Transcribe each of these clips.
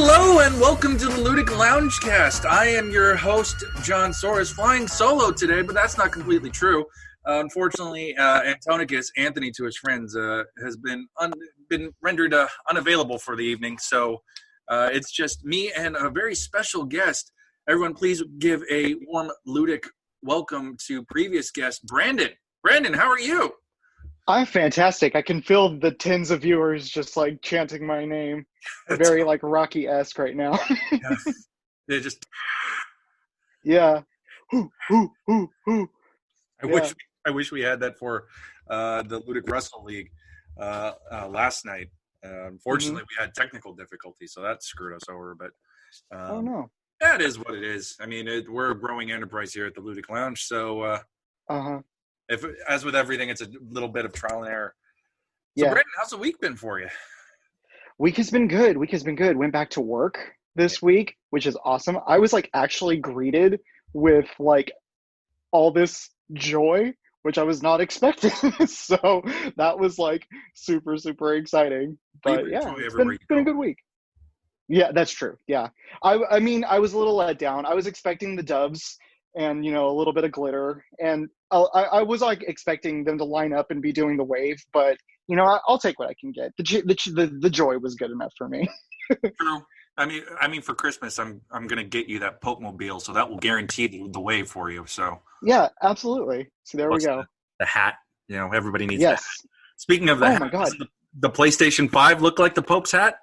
Hello and welcome to the Ludic Loungecast. I am your host, John Soros, flying solo today, but that's not completely true. Unfortunately, Antonicus, Anthony to his friends, has been rendered unavailable for the evening, so it's just me and a very special guest. Everyone, please give a warm Ludic welcome to previous guest, Brandon. Brandon, how are you? I'm fantastic. I can feel the tens of viewers just like chanting my name. Very like Rocky-esque right now. Yeah. They just... Yeah. Hoo. I wish we had that for the Ludic Wrestle League last night. Unfortunately, we had technical difficulties, so that screwed us over. But Oh no. that is what it is. I mean, we're a growing enterprise here at the Ludic Lounge, so if, as with everything, it's a little bit of trial and error. So, Yeah. Brandon, how's the week been for you? Week has been good. Went back to work this week, which is awesome. I was like actually greeted with like all this joy, which I was not expecting. So that was like super exciting. But yeah, it's been a good week. Yeah, that's true. Yeah. I mean, I was a little let down. I was expecting the dubs and, you know, a little bit of glitter. And I was like expecting them to line up and be doing the wave, but you know, I'll take what I can get. The joy was good enough for me. True. I mean, for Christmas, I'm gonna get you that Pope Mobile, so that will guarantee the wave for you. So yeah, absolutely. So there we go. The hat, you know, everybody needs yes. that. Speaking of the hat, my God. The PlayStation 5 look like the Pope's hat?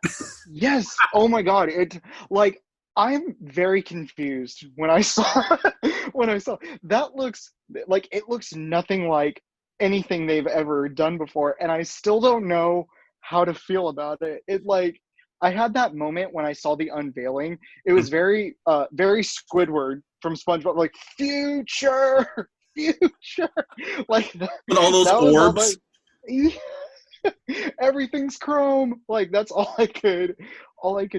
Yes. Oh my God. It like I'm very confused when I saw that. Looks like it looks nothing like anything they've ever done before, and I still don't know how to feel about it. It like I had that moment when I saw the unveiling. It was very Squidward from SpongeBob, like future, like with all those orbs. Everything's chrome. Like that's all I could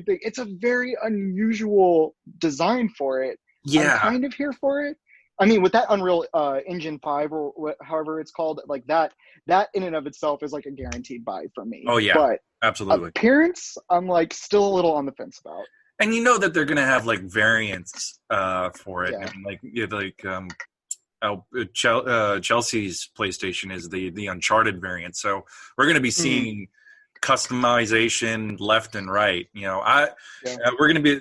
think. It's a very unusual design for it. Yeah, I'm kind of here for it. I mean, with that Unreal Engine 5 or however it's called, like that in and of itself is like a guaranteed buy for me. Oh yeah, but absolutely. Appearance, I'm like still a little on the fence about. And you know that they're gonna have like variants for it, Yeah. and Chelsea's PlayStation is the Uncharted variant, so we're going to be seeing customization left and right. You know, we're going to be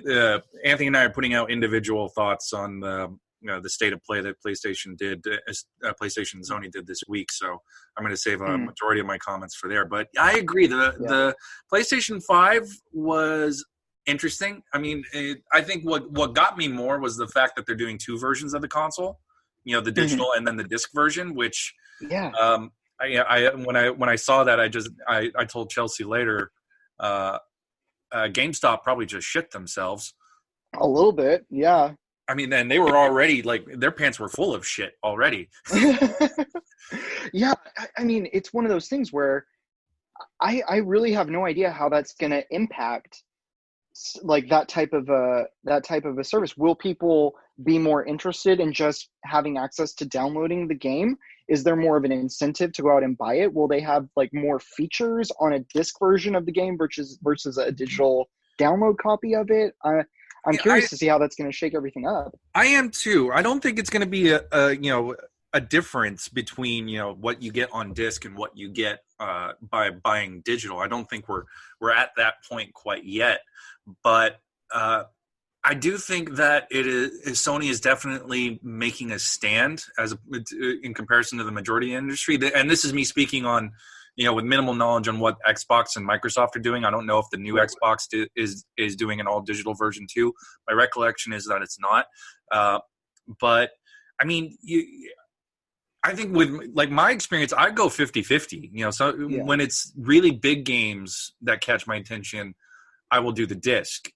Anthony and I are putting out individual thoughts on the state of play that PlayStation did, PlayStation and Sony did this week. So I'm going to save a majority of my comments for there. But I agree, the PlayStation 5 was interesting. I mean, I think what got me more was the fact that they're doing two versions of the console. You know, the digital and then the disc version, which when I saw that, I told Chelsea later, GameStop probably just shit themselves. A little bit, yeah. I mean, then they were already like their pants were full of shit already. Yeah, I mean, it's one of those things where I really have no idea how that's going to impact like that type of a service. Will people be more interested in just having access to downloading the game? Is there more of an incentive to go out and buy it? Will they have like more features on a disc version of the game versus a digital download copy of it? I'm curious to see how that's going to shake everything up. I am too. I don't think it's going to be a difference between, you know, what you get on disc and what you get by buying digital. I don't think we're at that point quite yet. But I do think that Sony is definitely making a stand in comparison to the majority of the industry. And this is me speaking on, you know, with minimal knowledge on what Xbox and Microsoft are doing. I don't know if the new Xbox is doing an all digital version too. My recollection is that it's not. But I mean, I think with like my experience, I go 50-50, you know, so when it's really big games that catch my attention, I will do the disc.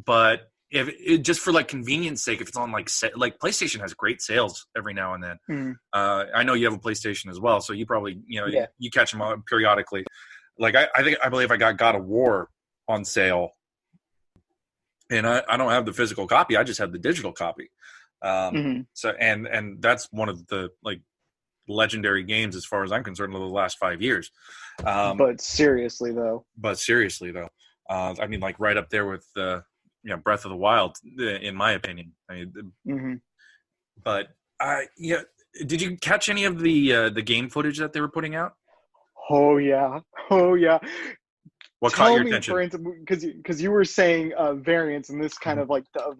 But if it, just for like convenience sake, if it's on like PlayStation has great sales every now and then. I know you have a PlayStation as well, so you probably, you know, you catch them out periodically. Like I believe I got God of War on sale, and I don't have the physical copy. I just have the digital copy. So and that's one of the like legendary games as far as I'm concerned over the last 5 years. But seriously though. I mean, like right up there with Breath of the Wild, in my opinion. I mean, Mm-hmm. but yeah, did you catch any of the game footage that they were putting out? Oh yeah, oh yeah. What caught Tell your me, for attention? instance, because you were saying variants, and this kind of like of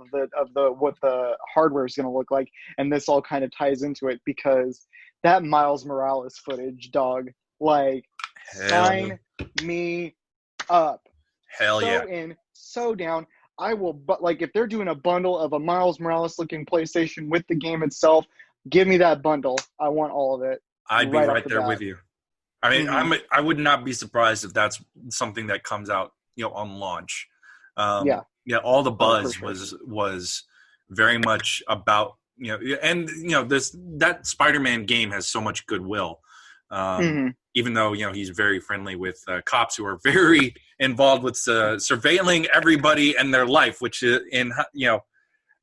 the what the hardware is going to look like, and this all kind of ties into it because that Miles Morales footage, dog, like Hell, sign me up. hell yeah! So in, so down. I will, but like if they're doing a bundle of a Miles Morales looking PlayStation with the game itself, give me that bundle. I want all of it I'd be right off right the there bat. with you. I mean, Hmm. I would not be surprised if that's something that comes out, on launch. Yeah, Yeah, all the oh for buzz sure. was very much about and this that Spider-Man game has so much goodwill. Hmm. Even though he's very friendly with cops who are very involved with surveilling everybody and their life, which in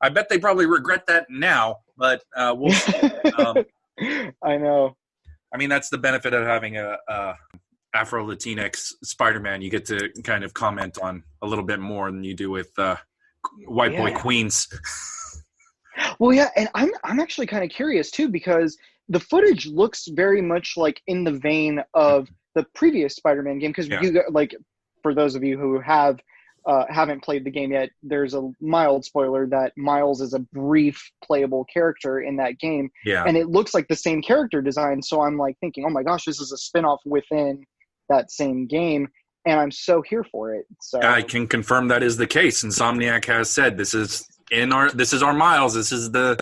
I bet they probably regret that now, but we'll see. I know. I mean, that's the benefit of having a Afro Latinx Spider-Man. You get to kind of comment on a little bit more than you do with white boy Yeah. Queens. Well, yeah, and I'm actually kind of curious too because the footage looks very much like in the vein of the previous Spider-Man game. Because Yeah, like, for those of you who haven't played the game yet, there's a mild spoiler that Miles is a brief playable character in that game, yeah. and it looks like the same character design. So I'm like thinking, oh my gosh, this is a spinoff within that same game, and I'm so here for it. I So can confirm that is the case. Insomniac has said this is our Miles. This is the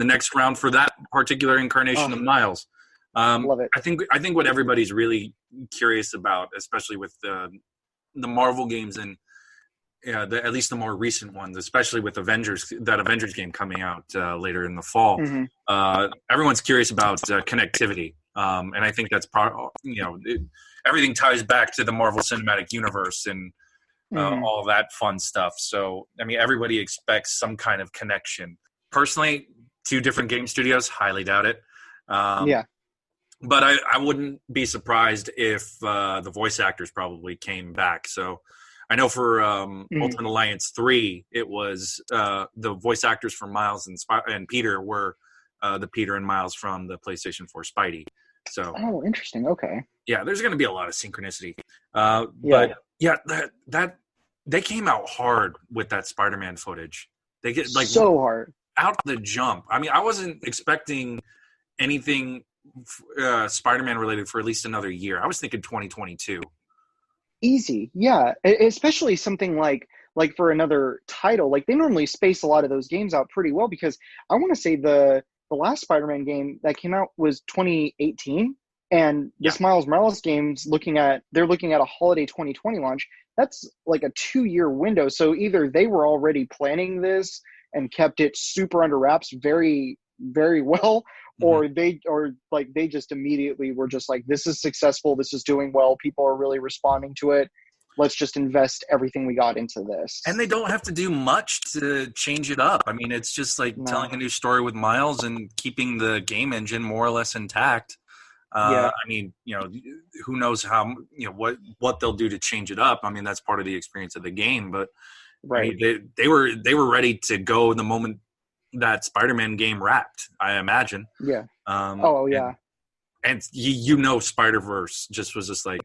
next round for that particular incarnation of oh, Miles. love it. I think what everybody's really curious about, especially with the Marvel games and at least the more recent ones, especially with that Avengers game coming out later in the fall. Hmm. Everyone's curious about connectivity, and I think that's everything ties back to the Marvel Cinematic Universe and Hmm. all that fun stuff. So, I mean, everybody expects some kind of connection. Personally, two different game studios, highly doubt it. Um, Yeah. but I wouldn't be surprised if the voice actors probably came back. So I know for Hmm. Ultimate Alliance 3, it was the voice actors for Miles and Peter were the Peter and Miles from the PlayStation 4 Spidey. So Oh, interesting. Okay. yeah, there's going to be a lot of synchronicity. Yeah. But yeah, that they came out hard with that Spider-Man footage. They get like So hard. out the jump. I mean, I wasn't expecting anything Spider-Man related for at least another year. I was thinking 2022. Easy. Yeah. Especially something like for another title. Like they normally space a lot of those games out pretty well because I want to say the last Spider-Man game that came out was 2018, and Yeah. this Miles Morales game's they're looking at a holiday 2020 launch. That's like a 2-year window. So either they were already planning this and kept it super under wraps very, very well, Mhm. or they just immediately were just like, this is successful, this is doing well, people are really responding to it, let's just invest everything we got into And this. they don't have to do much to change it up. I mean, it's just like telling No. a new story with Miles and keeping the game engine more or less intact. Yeah. I mean, who knows how what they'll do to change it up. I mean, that's part of the experience of the game. But I Right. mean, they were ready to go the moment that Spider-Man game wrapped. I imagine. Yeah. Um, Oh and yeah. and Spider-Verse just was just like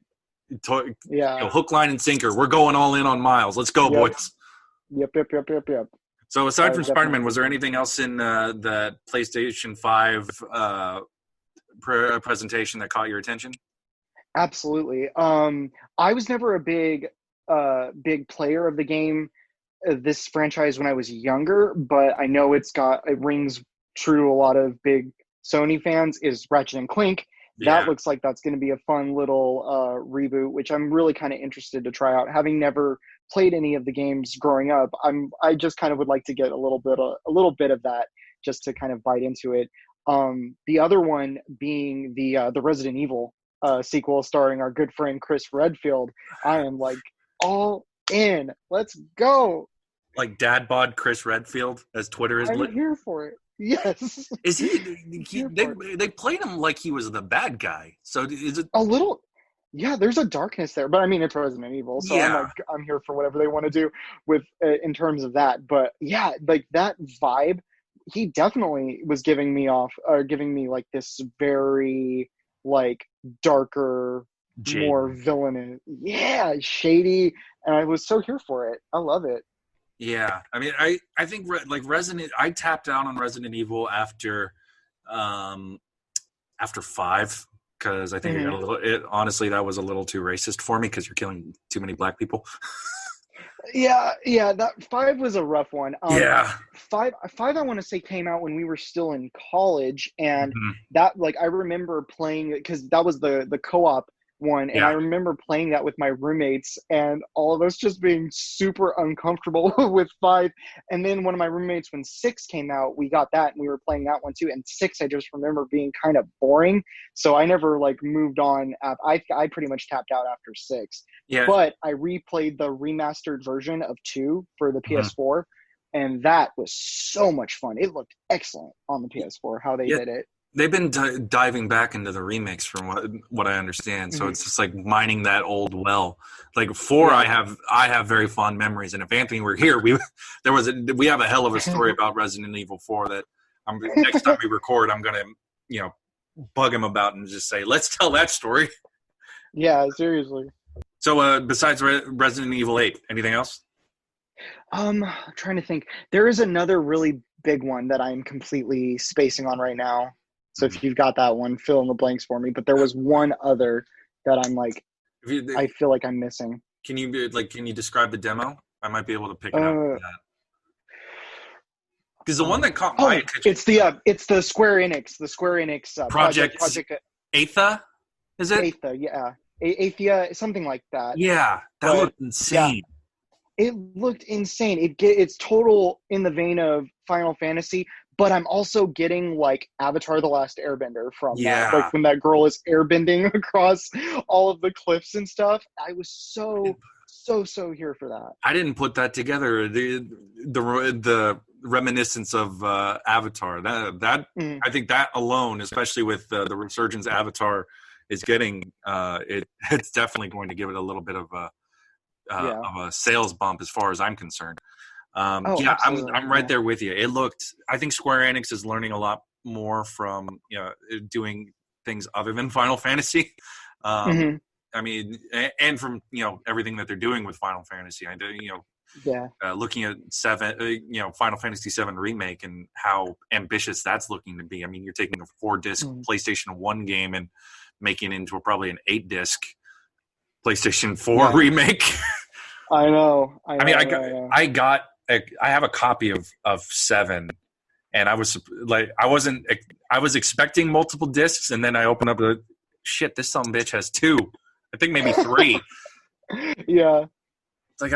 Yeah. hook, line, and sinker. We're going all in on Miles. Let's go, Yep. boys. Yep. So aside from Spider-Man, was Definitely. there anything else in the PlayStation 5 presentation that caught your attention? Absolutely. I was never a big player of the game, this franchise, when I was younger, but I know it rings true to a lot of big Sony fans, is Ratchet and Clank. That Yeah. looks like that's going to be a fun little reboot, which I'm really kind of interested to try out. Having never played any of the games growing up, I just kind of would like to get a little bit of that just to kind of bite into it. The other one being the Resident Evil sequel starring our good friend Chris Redfield. I am like all in. Let's go. Like dad bod Chris Redfield, as Twitter is I'm lit. here for it. Yes. Is he? Here They for it. they played him like he was the bad guy. So is it? A little. yeah, there's a darkness there, but I mean, it's Resident Evil, so I'm Yeah. like, I'm here for whatever they want to do with in terms of that. But yeah, like that vibe, he definitely was giving me off, or giving me like this very like darker, more Jaden. villainous, yeah, shady, and I was so here for it. I love it. Yeah, I mean, I think like Resident, I tapped out on Resident Evil um, after 5 because I think it got Mhm. a little. Honestly, that was a little too racist for me because you're killing too many black people. Yeah, yeah, that five was a rough one. Yeah. Five, I want to say came out when we were still in college, and Hmm. that like I remember playing because that was the co-op one, and I Yeah. remember playing that with my roommates, and all of us just being super uncomfortable with five. And then one of my roommates, when six came out, we got that, and we were playing that one too. And six, I just remember being kind of boring, so I never like moved on. I pretty much tapped out after six. Yeah. But I replayed the remastered version of 2 for the Hmm. PS4, and that was so much fun. It looked excellent on the PS4, how they Yeah. did it. They've been diving back into the remakes from what I understand. So Hmm. it's just like mining that old well. Like 4, Yeah. I have very fond memories. And if Anthony were here, we have a hell of a story about Resident Evil 4 that next time we record, I'm gonna bug him about and just say, let's tell that story. Yeah, seriously. So besides Resident Evil 8, anything else? I'm trying to think. There is another really big one that I'm completely spacing on right now. So Mhm. if you've got that one, fill in the blanks for me. But there was one other that I'm like, If you, I feel like I'm missing. can you describe the demo? I might be able to pick it out. Uh, Because the one that caught my oh, attention, it's the Square Enix Project Project Aetha, is it? Aetha, yeah, Aethia, something like that. Yeah, that But looked yeah, insane. it looked insane. It's total in the vein of Final Fantasy, but I'm also getting like Avatar: The Last Airbender from that. Like Yeah, when that girl is airbending across all of the cliffs and stuff. I was so here for that. I didn't put that together. The reminiscence of Avatar. That Mm, I think that alone, especially with the resurgence Avatar is getting, it's definitely going to give it a little bit yeah. of a sales bump as far as I'm concerned. Oh, Yeah, absolutely. I'm right Yeah. there with you. It looked. I think Square Enix is learning a lot more from doing things other than Final Fantasy. Um, Hmm. I mean, and from everything that they're doing with Final Fantasy. I do, Yeah. looking at Final Fantasy VII remake and how ambitious that's looking to be. I mean, you're taking a 4-disc Mm. PlayStation 1 game and making it into probably an 8-disc PlayStation 4 Yeah. remake. I know. I I mean, know. I know. I know. I have a copy of 7, and I was like, I was expecting multiple discs, and then I open up the shit. This some bitch has 2. I think maybe 3. Yeah. It's like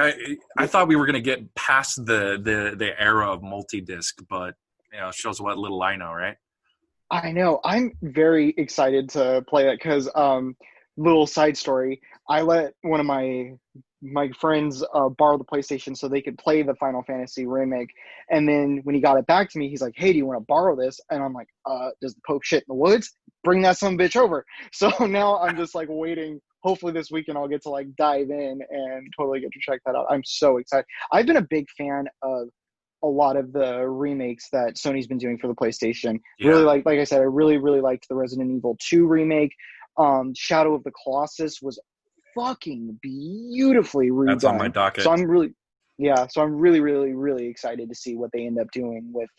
I thought we were gonna get past the era of multi-disc, but it shows what little I know, right? I know. I'm very excited to play that because little side story. I let one of my friends borrow the PlayStation so they could play the Final Fantasy remake. And then when he got it back to me, he's like, "Hey, do you want to borrow this?" And I'm like, does the Pope shit in the woods? Bring that some bitch over." So now I'm just like waiting. Hopefully this weekend I'll get to like dive in and totally get to check that out. I'm so excited. I've been a big fan of a lot of the remakes that Sony's been doing for the PlayStation. Really Yeah, like I said, I really liked the Resident Evil 2 remake. Shadow of the Colossus was fucking beautifully that's on my redone. So docket. I'm really yeah, so I'm really excited to see what they end up doing with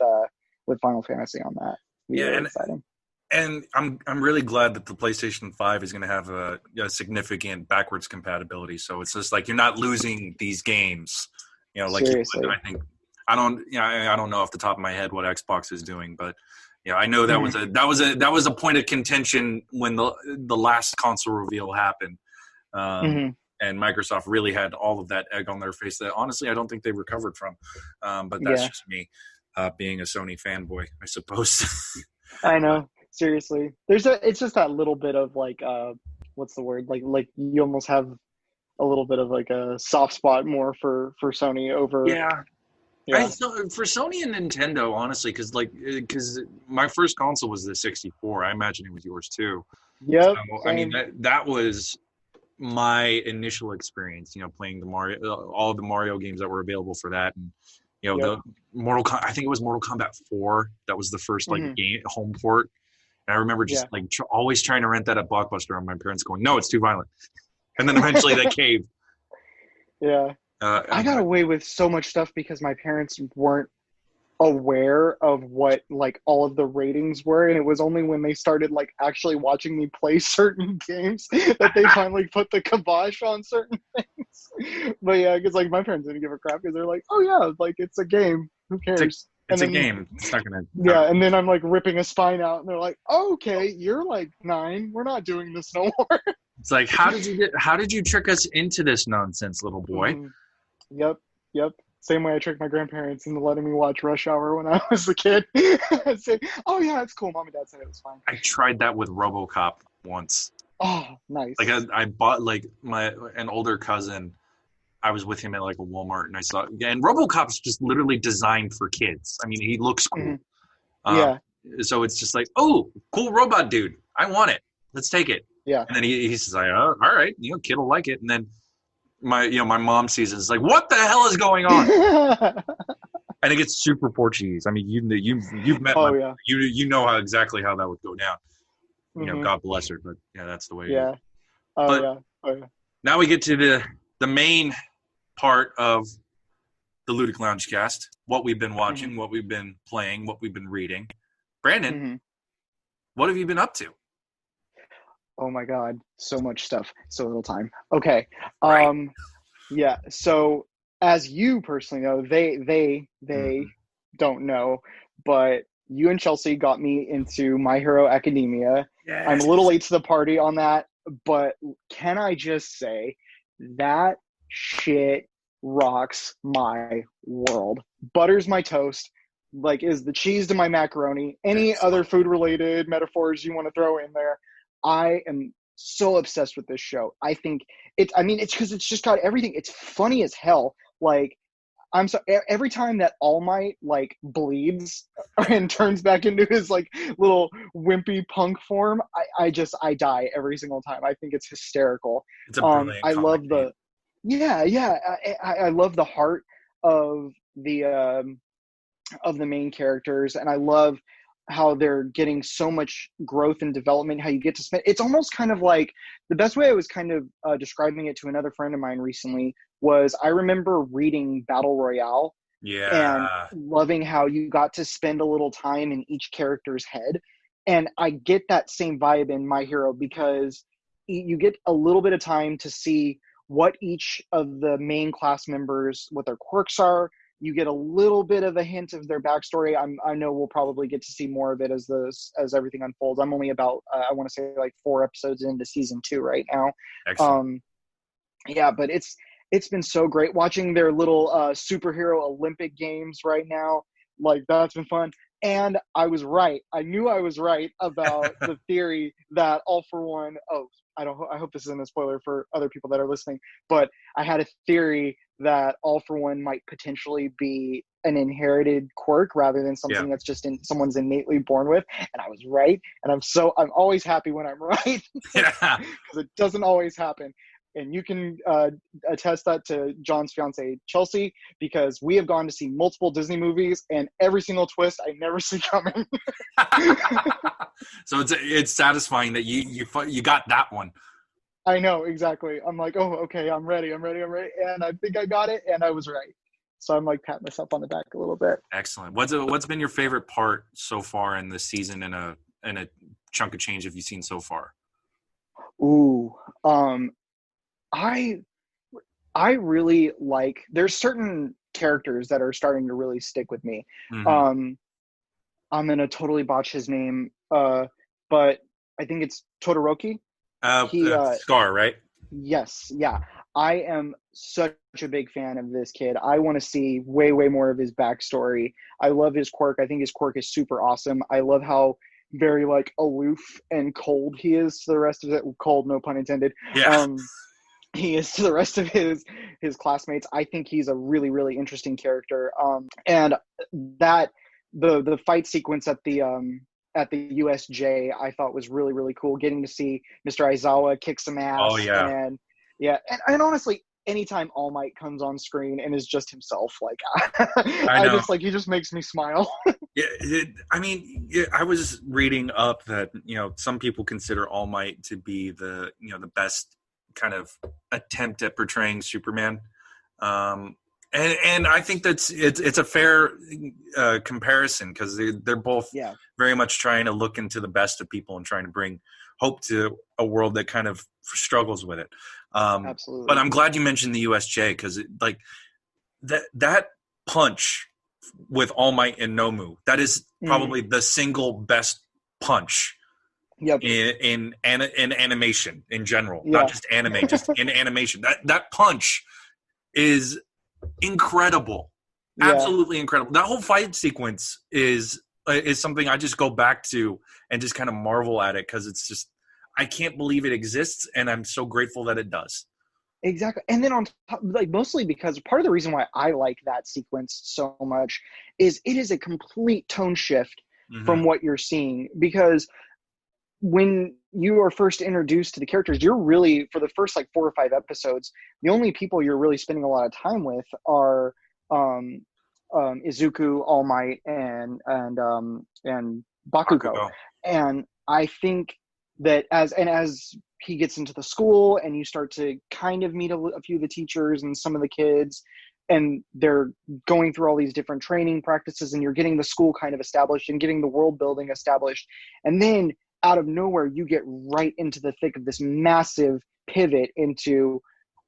Final Fantasy on that. It'll be Yeah, really exciting. and I'm really glad that the PlayStation 5 is going to have a significant backwards compatibility. So it's just like you're not losing these games, like you would. Seriously. I think I don't know off the top of my head what Xbox is doing, but I know Mhm. that was a point of contention when the last console reveal happened. Um, Mhm. and Microsoft really had all of that egg on their face that honestly I don't think they recovered from. But that's Yeah. just me being a Sony fanboy, I suppose. I know. Seriously. It's just that little bit of like what's the word? Like you almost have a little bit of like a soft spot more for Sony over Yeah, yeah. for Sony and Nintendo, honestly, because my first console was the 64. I imagine it was yours too. Yep, So I mean same. that was my initial experience, playing all of the Mario games that were available for that, and Yep. the I think it was Mortal Kombat 4. That was the first like Hmm. game home port, and I remember just Yeah. like always trying to rent that at Blockbuster, and my parents going, "No, it's too violent," and then eventually they caved. Yeah. I got But away with so much stuff because my parents weren't aware of what like all of the ratings were, and it was only when they started like actually watching me play certain games that they finally put the kibosh on certain things. But yeah, because like my parents didn't give a crap because they're like, oh yeah, like it's a game, who it's a cares? And it's a then game. It's not gonna. yeah, and then I'm like ripping a spine out, and they're like, oh, okay, you're like 9, we're not doing this no more. It's like, how did you trick us into this nonsense, little boy? Hmm. Yep, yep. Same way I tricked my grandparents into letting me watch Rush Hour when I was a kid. I'd say, oh yeah, it's cool. Mom and Dad said it was fine. I tried that with RoboCop once. Oh, nice. Like I bought like an older cousin. I was with him at like a Walmart, and I saw, and RoboCop's just literally designed for kids. I mean, he looks cool. Mhm. Um, Yeah, so it's just like, oh, cool robot dude. I want it. Let's take it. yeah. And then he says, like, oh, all right, kid will like it. And then my mom sees it. It's like, what the hell is going on? And it gets super Portuguese. I mean, you've met my Oh yeah. you know exactly how that would go down. Hmm. God bless her, but yeah, that's the way it is. Yeah. Oh But yeah. Oh yeah. now we get to the main part of the Ludic Loungecast. What we've been watching, what we've been playing, what we've been reading. Brandon, Hmm. what have you been up to? Oh my God, so much stuff, so little time. Okay. Right. Yeah. So as you personally know, they Mhm. don't know, but you and Chelsea got me into My Hero Academia. I'm Yes. a little late to the party on that, but can I just say that shit rocks my world. Butters my toast, like is the cheese to my macaroni. Any other Excellent. food related metaphors you want to throw in there, I am so obsessed with this show. I think it's because it's just got everything. It's funny as hell. Like I'm so every time that All Might like bleeds and turns back into his like little wimpy punk form, I die every single time. I think it's hysterical. It's a brilliant I comic, love dude. the yeah. I love the heart of the main characters, and I love how they're getting so much growth and development, how you get to spend it's almost kind of like the best way I was kind of describing it to another friend of mine recently was I remember reading Battle Royale and Yeah. loving how you got to spend a little time in each character's head, and I get that same vibe in My Hero because you get a little bit of time to see what each of the main class members what their quirks are. You get a little bit of a hint of their backstory. I know we'll probably get to see more of it as everything unfolds. I'm only about I want to say like 4 episodes into season 2 right now. Excellent. Um, yeah, but it's been so great watching their little superhero Olympic games right now. Like that's been fun. And I was right. I knew I was right about the theory that All for One. Oh, I hope this isn't a spoiler for other people that are listening. But I had a theory that All for One might potentially be an inherited quirk rather than Yeah. something that's just in someone's innately born with. And I was right. And I'm always happy when I'm right Yeah. because it doesn't always happen. And you can attest that to John's fiance Chelsea, because we have gone to see multiple Disney movies, and every single twist I never see coming. So it's satisfying that you got that one. I know exactly. I'm like, oh, okay, I'm ready, and I think I got it, and I was right. So I'm like patting myself on the back a little bit. Excellent. What's been your favorite part so far in the season, and a chunk of change have you seen so far? Ooh, I I really like. There's certain characters that are starting to really stick with me. Mm-hmm. Um, I'm gonna totally botch his name, but I think it's Todoroki. He, Scar, right? yes, yeah. I am such a big fan of this kid. I want to see way, way more of his backstory. I love his quirk. I think his quirk is super awesome. I love how very like aloof and cold he is to the rest of it. Cold, no pun intended. Yeah. He is to the rest of his classmates. I think he's a really, really interesting character. And that the fight sequence at the USJ I thought was really, really cool. Getting to see Mr. Aizawa kick some Oh ass yeah. and Yeah, and honestly, anytime All Might comes on screen and is just himself, like I I know. just like he just makes me smile. Yeah, I mean, yeah, I was reading up that some people consider All Might to be the best kind of attempt at portraying Superman, um, and I think it's a fair comparison because they're both Yeah, very much trying to look into the best of people and trying to bring hope to a world that kind of struggles with it. But absolutely. I'm glad you mentioned the USJ because like that punch with All Might and Nomu, that is Mm, probably the single best punch yep. in animation in general, not Yeah. just anime, just in animation. That punch is incredible, Yeah. absolutely incredible. That whole fight sequence is something I just go back to and just kind of marvel at it because it's just I can't believe it exists, and I'm so grateful that it does. Exactly. And then on top, like mostly because part of the reason why I like that sequence so much is it is a complete tone shift Hmm. from what you're seeing. Because when you are first introduced to the characters, you're really, for the first like 4 or 5 episodes, the only people you're really spending a lot of time with are um, Izuku, All Might, and Bakugo. Bakugo. And I think that as he gets into the school and you start to kind of meet a few of the teachers and some of the kids, and they're going through all these different training practices, and you're getting the school kind of established and getting the world building established, and then out of nowhere you get right into the thick of this massive pivot into,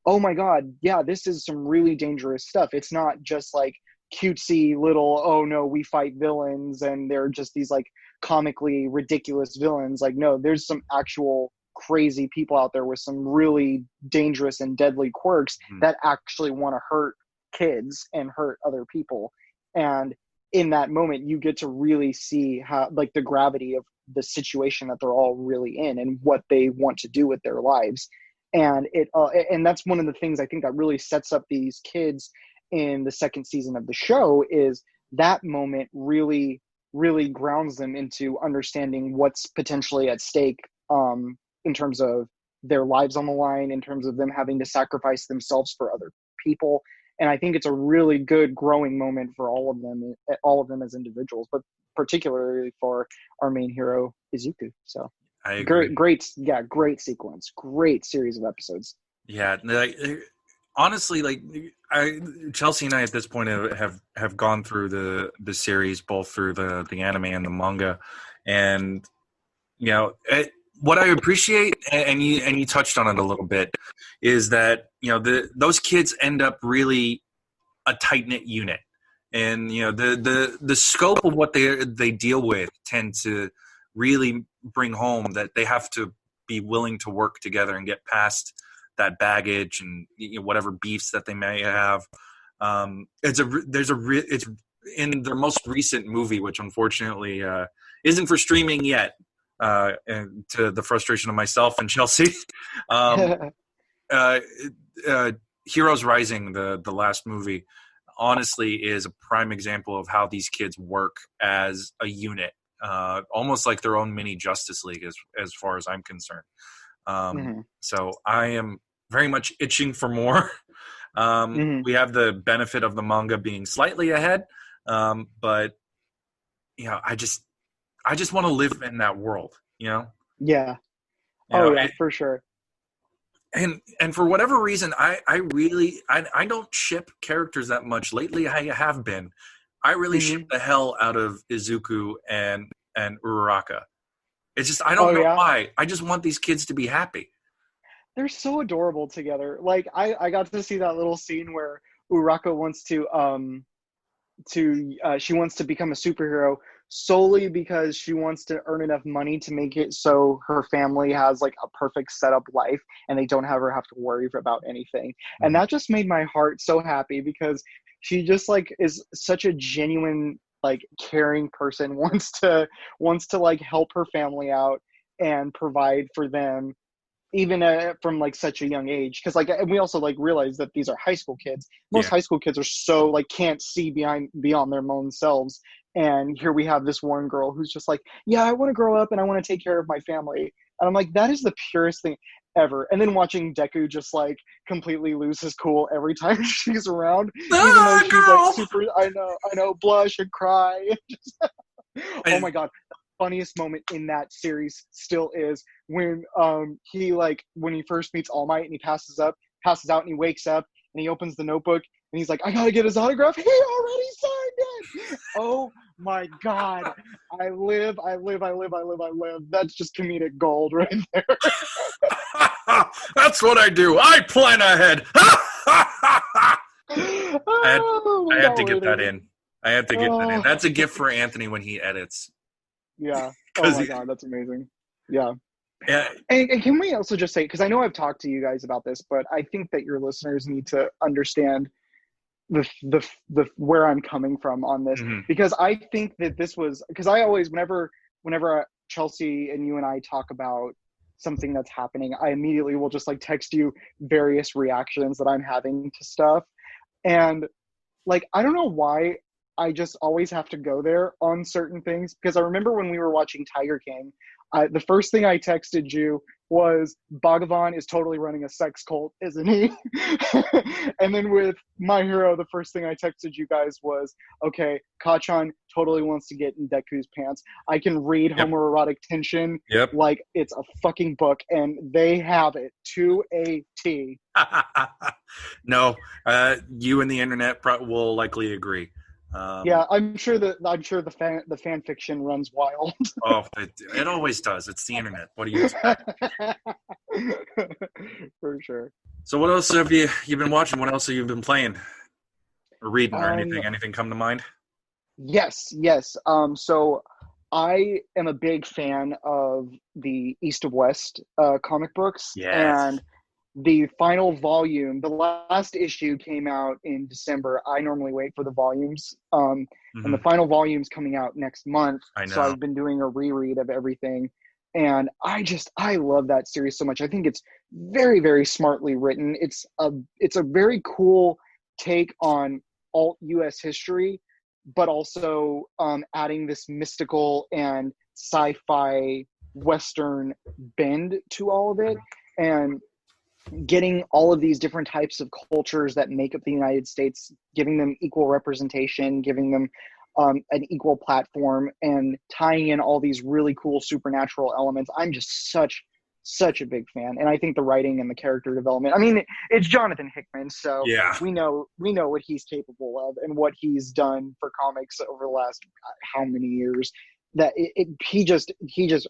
oh my god, yeah, this is some really dangerous stuff. It's not just like cutesy little, oh no, we fight villains and they're just these like comically ridiculous villains. Like, no, there's some actual crazy people out there with some really dangerous and deadly quirks Mhm. that actually want to hurt kids and hurt other people. And in that moment you get to really see how, like, the gravity of the situation that they're all really in and what they want to do with their lives. And and that's one of the things I think that really sets up these kids in the second season of the show, is that moment really grounds them into understanding what's potentially at stake, in terms of their lives on the line, in terms of them having to sacrifice themselves for other people. And I think it's a really good growing moment for all of them as individuals, but particularly for our main hero Izuku. So I agree. great sequence, great series of episodes. Yeah, like, honestly, like Chelsea and I at this point have gone through the series both through the anime and the manga, and what I appreciate, and you touched on it a little bit, is that those kids end up really a tight knit unit, and the scope of what they deal with tend to really bring home that they have to be willing to work together and get past that baggage and whatever beefs that they may have. It's in their most recent movie, which unfortunately isn't for streaming yet, and to the frustration of myself and Chelsea. um, uh, uh, Heroes Rising, the last movie, honestly is a prime example of how these kids work as a unit, almost like their own mini Justice League, as far as I'm concerned. Hmm. So I am very much itching for more. Hmm. We have the benefit of the manga being slightly ahead, but I just want to live in that world, Yeah. you Oh know, yeah, for sure. and for whatever reason, I don't ship characters that much lately. I have been. I really ship Hmm. the hell out of Izuku and Uraraka. It's just I Oh don't know yeah, why. I just want these kids to be happy. they're so adorable together. Like I got to see that little scene where Uraka wants to she wants to become a superhero solely because she wants to earn enough money to make it so her family has like a perfect setup life and they don't ever have to worry about anything. And Mhm. that just made my heart so happy because she just like is such a genuine, like, caring person, wants to like help her family out and provide for them, even from like such a young age. Because like, and we also like realize that these are high school kids. Most Yeah. high school kids are so like can't see beyond their own selves. And here we have this one girl who's just like, yeah, I want to grow up and I want to take care of my family. And I'm like, that is the purest thing ever. And then watching Deku just like completely lose his cool every time she's around, even though she's like Girl! super, I know, blush and cry. Oh I, my God. The funniest moment in that series still is when he like when he first meets All Might and he passes out and he wakes up and he opens the notebook and he's like, I gotta get his autograph. He already signed it. Oh my God. I live. That's just comedic gold right there. That's what I do. I plan ahead. Oh, I had to get that worthy. in. I had to get that in. Oh, That's a gift for Anthony when he edits. yeah. Oh Because my God, that's amazing. Yeah. yeah, And can we also just say, because I know I've talked to you guys about this, but I think that your listeners need to understand the where I'm coming from on this, mhm. because I think that this was because I always whenever Chelsea and you and I talk about something that's happening, I immediately will just like text you various reactions that I'm having to stuff. And like I don't know why I just always have to go there on certain things, because I remember when we were watching Tiger King, the first thing I texted you was Bhagavan is totally running a sex cult, isn't he? And then with My Hero, the first thing I texted you guys was, okay, Kachan totally wants to get in Deku's pants. I can read Yep. homoerotic tension Yep. like it's a fucking book, and they have it to a T. No, you and the internet will likely agree. Yeah, I'm sure the fan fiction runs wild. Oh, it always does. It's the internet. What do you expect? For sure. So, what else have you been watching? What else have you been playing or reading or Um, anything? Anything come to mind? yes. So I am a big fan of the East of West comic books, Yes. and the final volume, the last issue came out in December. I normally wait for the volumes, and the Hmm. final volume's coming out next month. I So know. I've been doing a reread of everything, and I love that series so much. I think it's very, very smartly written. It's a very cool take on alt U.S. history, but also adding this mystical and sci-fi Western bend to all of it, and getting all of these different types of cultures that make up the United States, giving them equal representation, giving them an equal platform, and tying in all these really cool supernatural elements. I'm just such a big fan, and I think the writing and the character development. I mean, it's Jonathan Hickman, so Yeah. we know what he's capable of and what he's done for comics over the last how many years. That he just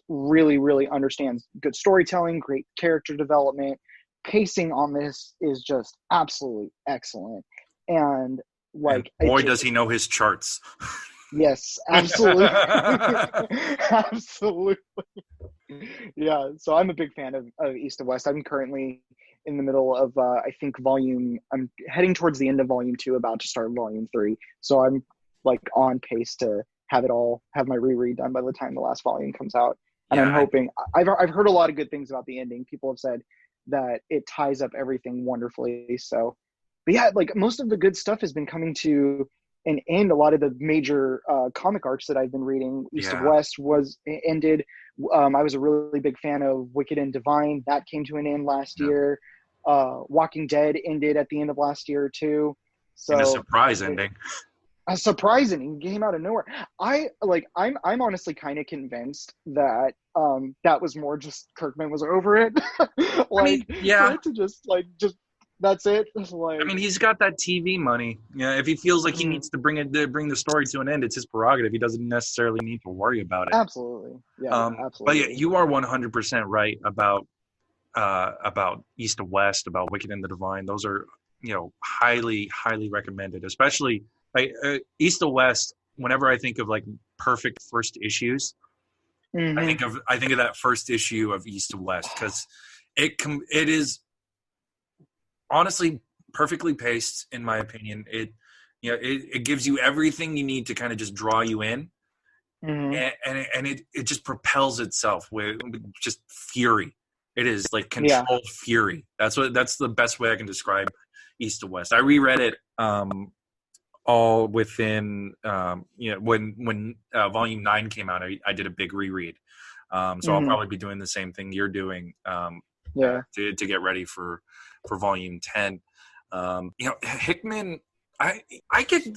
really understands good storytelling, great character development. Pacing on this is just absolutely excellent, and And like it boy, does just, he know his charts. yes, absolutely. Absolutely. Yeah, so I'm a big fan of East of West. I'm currently in the middle of I think I'm heading towards the end of volume 2, about to start volume 3, so I'm like on pace to have my reread done by the time the last volume comes out. And I'm Yeah. hoping, I've heard a lot of good things about the ending. People have said that it ties up everything wonderfully. So, but yeah, like most of the good stuff has been coming to an end. A lot of the major comic arcs that I've been reading, East of Yeah. West, was ended. I was a really big fan of Wicked and Divine. That came to an end last Yeah. year. Walking Dead ended at the end of last year too. And a So surprise ending. surprising, he came out of nowhere. I'm honestly kind of convinced that that was more just Kirkman was over it. I mean, Like for yeah. it to just that's it. I Like mean, he's got that TV money. Yeah, if he feels like he mm, needs to bring the story to an end, it's his prerogative. He doesn't necessarily need to worry about it. absolutely. Yeah, But yeah, absolutely. you are 100% right about East to West, about Wicked and the Divine. Those are highly recommended, especially like East to West. Whenever I think of like perfect first issues, Hmm. I think of that first issue of East to West because it is honestly perfectly paced in my opinion. It gives you everything you need to kind of just draw you in, Hmm. and it just propels itself with just fury. It is like Yeah. controlled fury. That's the best way I can describe East to West. I reread it all within when volume 9 came out. I did a big reread. So I'll probably be doing the same thing you're doing to get ready for volume 10. Hickman, I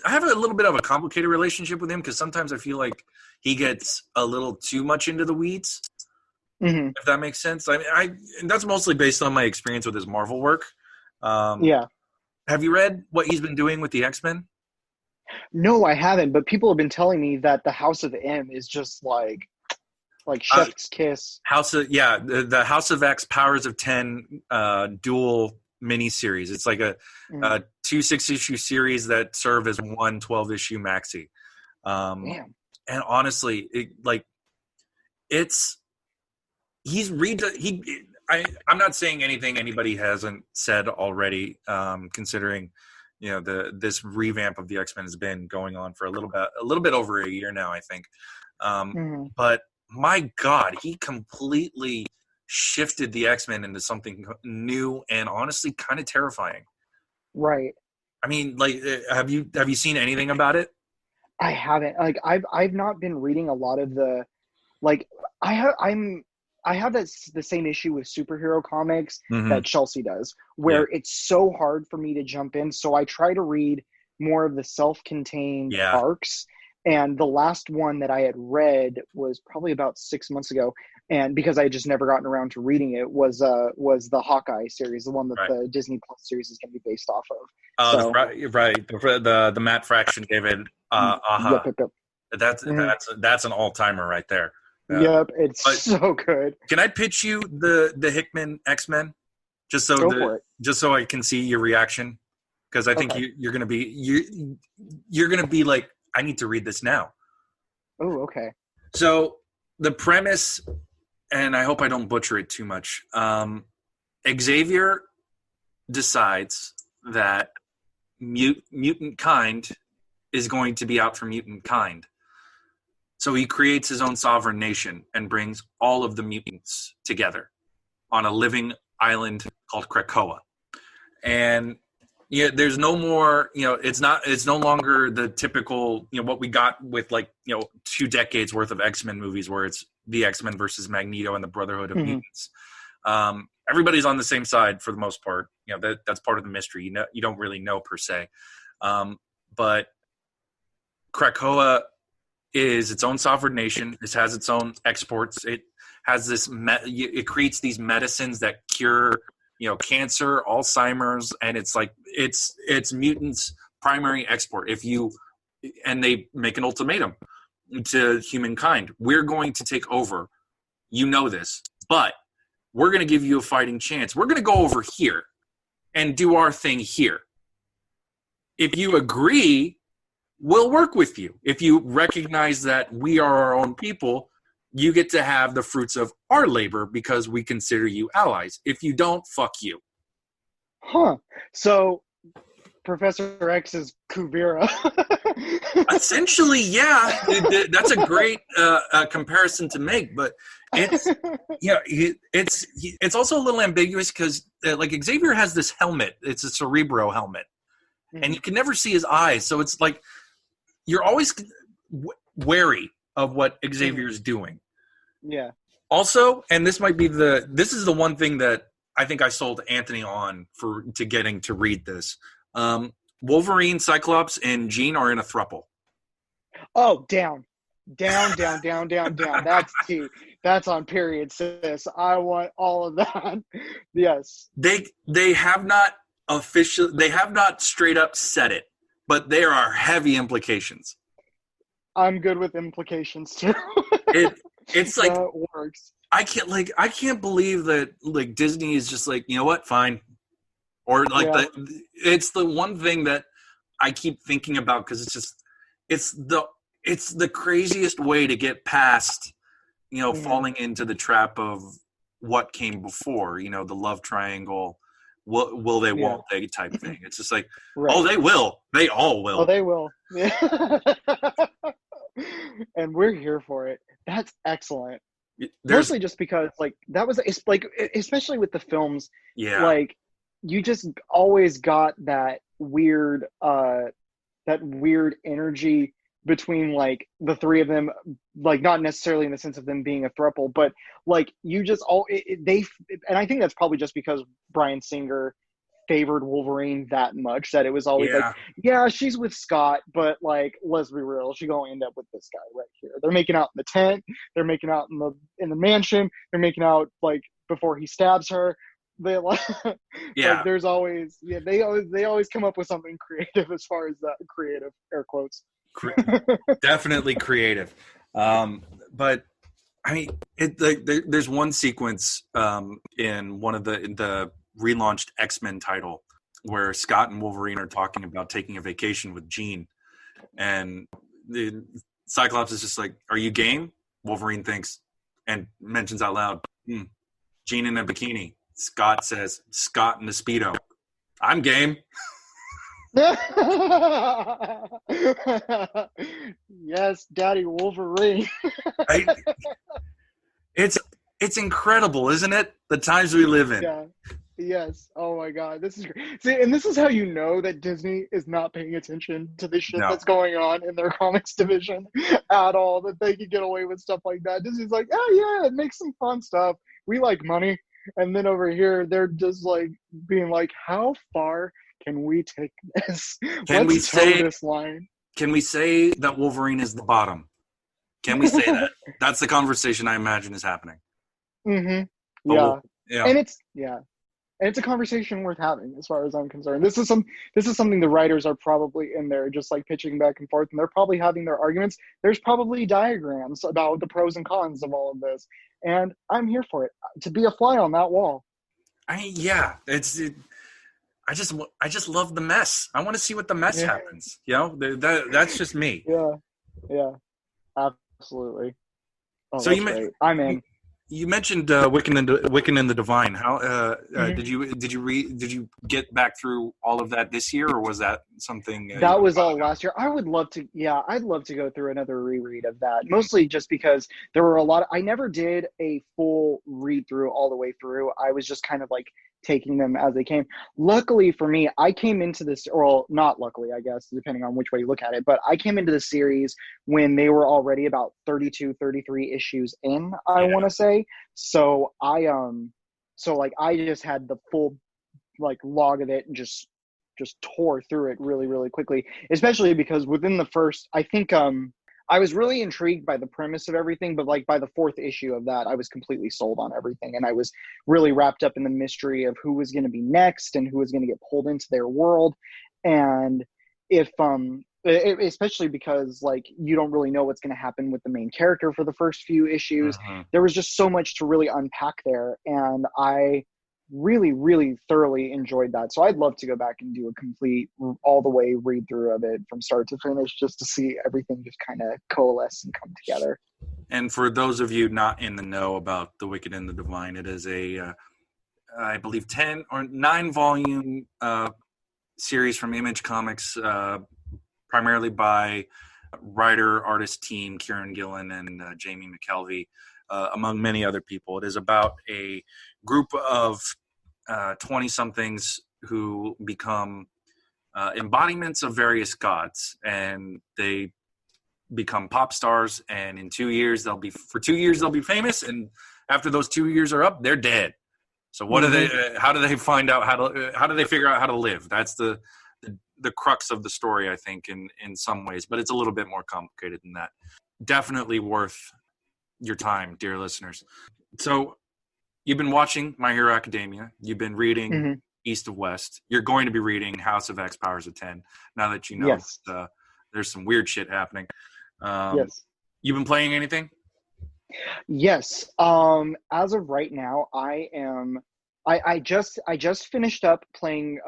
have a little bit of a complicated relationship with him because sometimes I feel like he gets a little too much into the weeds. If that makes sense. I mean, and that's mostly based on my experience with his Marvel work. Have you read what he's been doing with the X-Men? No, I haven't, but people have been telling me that the House of M is just like chef's kiss. The House of X Powers of 10 dual miniseries. It's like a 2 6-issue series that serve as one 12-issue maxi. Damn. And honestly, I'm not saying anything anybody hasn't said already, considering this revamp of the X-Men has been going on for a little bit over a year now, I think. But my God, he completely shifted the X-Men into something new and honestly kind of terrifying. Right. I mean, like, have you seen anything about it? I haven't. Like, I've not been reading a lot of the, like, I have the same issue with superhero comics that Chelsea does, where it's so hard for me to jump in. So I try to read more of the self-contained arcs. And the last one that I had read was probably about 6 months ago. And because I had just never gotten around to reading it, was the Hawkeye series, the one that the Disney Plus series is going to be based off of. The Matt Fraction David Yep. That's an all-timer right there. Yep, it's so good. Can I pitch you the Hickman X-Men just so I can see your reaction? Because I think you're gonna be like, I need to read this now. Oh, okay. So the premise, and I hope I don't butcher it too much. Xavier decides that mutant kind is going to be out for mutant kind. So he creates his own sovereign nation and brings all of the mutants together on a living island called Krakoa. And there's no more, it's no longer the typical, what we got with 2 decades worth of X-Men movies where it's the X-Men versus Magneto and the Brotherhood of Mutants. Everybody's on the same side for the most part. That's part of the mystery. You don't really know per se. But Krakoa is its own sovereign nation. It has its own exports. It has it creates these medicines that cure, cancer, Alzheimer's, and it's mutants' primary export. And they make an ultimatum to humankind. We're going to take over. You know this, but we're going to give you a fighting chance. We're going to go over here and do our thing here. If you agree, we'll work with you. If you recognize that we are our own people, you get to have the fruits of our labor because we consider you allies. If you don't, fuck you. Huh. So Professor X is Kuvira. Essentially, yeah. That's a great comparison to make, but it's it's also a little ambiguous because Xavier has this helmet. It's a Cerebro helmet, and you can never see his eyes. So it's like you're always wary of what Xavier's doing. Yeah. Also, and this is the one thing that I think I sold Anthony on to getting to read this. Wolverine, Cyclops, and Jean are in a throuple. Oh, down. That's T. That's on period, sis. I want all of that. Yes. They have not straight up said it, but there are heavy implications. I'm good with implications too. It's like that works. I can't believe that Disney is just like, you know what, fine. Or it's the one thing that I keep thinking about because it's the craziest way to get past, falling into the trap of what came before, the love triangle. Will they, won't they type thing. It's just like, right. Oh, they will. They all will. Oh, they will. Yeah. And we're here for it. That's excellent. Mostly just because, especially with the films, you just always got that weird energy between like the three of them, like not necessarily in the sense of them being a throuple, but like you just all they, and I think that's probably just because Bryan Singer favored Wolverine that much that it was always like, Yeah. yeah, she's with Scott, but like let's be real, she's gonna end up with this guy right here. They're making out in the tent, they're making out in the mansion, they're making out like before he stabs her. They like like Yeah. there's always they always come up with something creative as far as that creative air quotes. Cre- Definitely creative. But I mean, there's one sequence in one of the relaunched X-Men title where Scott and Wolverine are talking about taking a vacation with Jean, and the Cyclops is just like, "Are you game?" Wolverine thinks and mentions out loud, "Jean in a bikini." Scott says, "Scott in a Speedo." I'm game. Yes, Daddy Wolverine. I, it's incredible, isn't it? The times we live in. Yeah. Yes. Oh my God. This is great. See, and this is how you know that Disney is not paying attention to the shit No, that's going on in their comics division at all, that they can get away with stuff like that. Disney's like, oh yeah, it makes some fun stuff. We like money. And then over here, they're just like being like, how far can we take this? can we Let's toe say this line. can we say that Wolverine is the bottom? Can we say that? That's the conversation I imagine is happening. Mm-hmm. But Yeah. yeah, And it's a conversation worth having as far as I'm concerned. This is something the writers are probably in there just like pitching back and forth, and they're probably having their arguments. There's probably diagrams about the pros and cons of all of this, and I'm here for it to be a fly on that wall. yeah, I just love the mess. I want to see what the mess Yeah, happens. You know, that's just me. yeah, yeah, absolutely. Oh, So that's great. I'm in. you mentioned Wiccan and the Divine. How Mhm. did you get back through all of that this year, or was that something That a was while all ago? last year. I would love to, yeah, I'd love to go through another reread of that. Mostly just because there were a lot I never did a full read through all the way through. I was just kind of like taking them as they came. Luckily for me, I came into this, or well, not luckily, I guess, depending on which way you look at it, but I came into the series when they were already about 32, 33 issues in, I want Yeah, to say. So so like I just had the full like log of it and just tore through it really really quickly, especially because within the first, I think I was really intrigued by the premise of everything, but like by the fourth issue of that I was completely sold on everything, and I was really wrapped up in the mystery of who was going to be next and who was going to get pulled into their world. And if especially because like you don't really know what's going to happen with the main character for the first few issues, hmm there was just so much to really unpack there, and I really really thoroughly enjoyed that. So I'd love to go back and do a complete all the way read through of it from start to finish, just to see everything just kind of coalesce and come together. And for those of you not in the know about the Wicked and the Divine, it is I believe 10 or 9 volume series from Image Comics, primarily by writer artist team Kieran Gillen and Jamie McKelvey, among many other people. It is about a group of 20 somethings who become embodiments of various gods, and they become pop stars. And in 2 years, for 2 years they'll be famous, and after those 2 years are up, they're dead. So what do they? Mm-hmm. How do they find out how do they figure out how to live? That's the crux of the story, I think, in some ways, but it's a little bit more complicated than that. Definitely worth your time, dear listeners. So you've been watching My Hero Academia. You've been reading Mm-hmm. East of West. You're going to be reading House of X Powers of 10 now that you know Yes. that there's some weird shit happening. Um, Yes. you've been playing anything? Yes. As of right now, I just finished up playing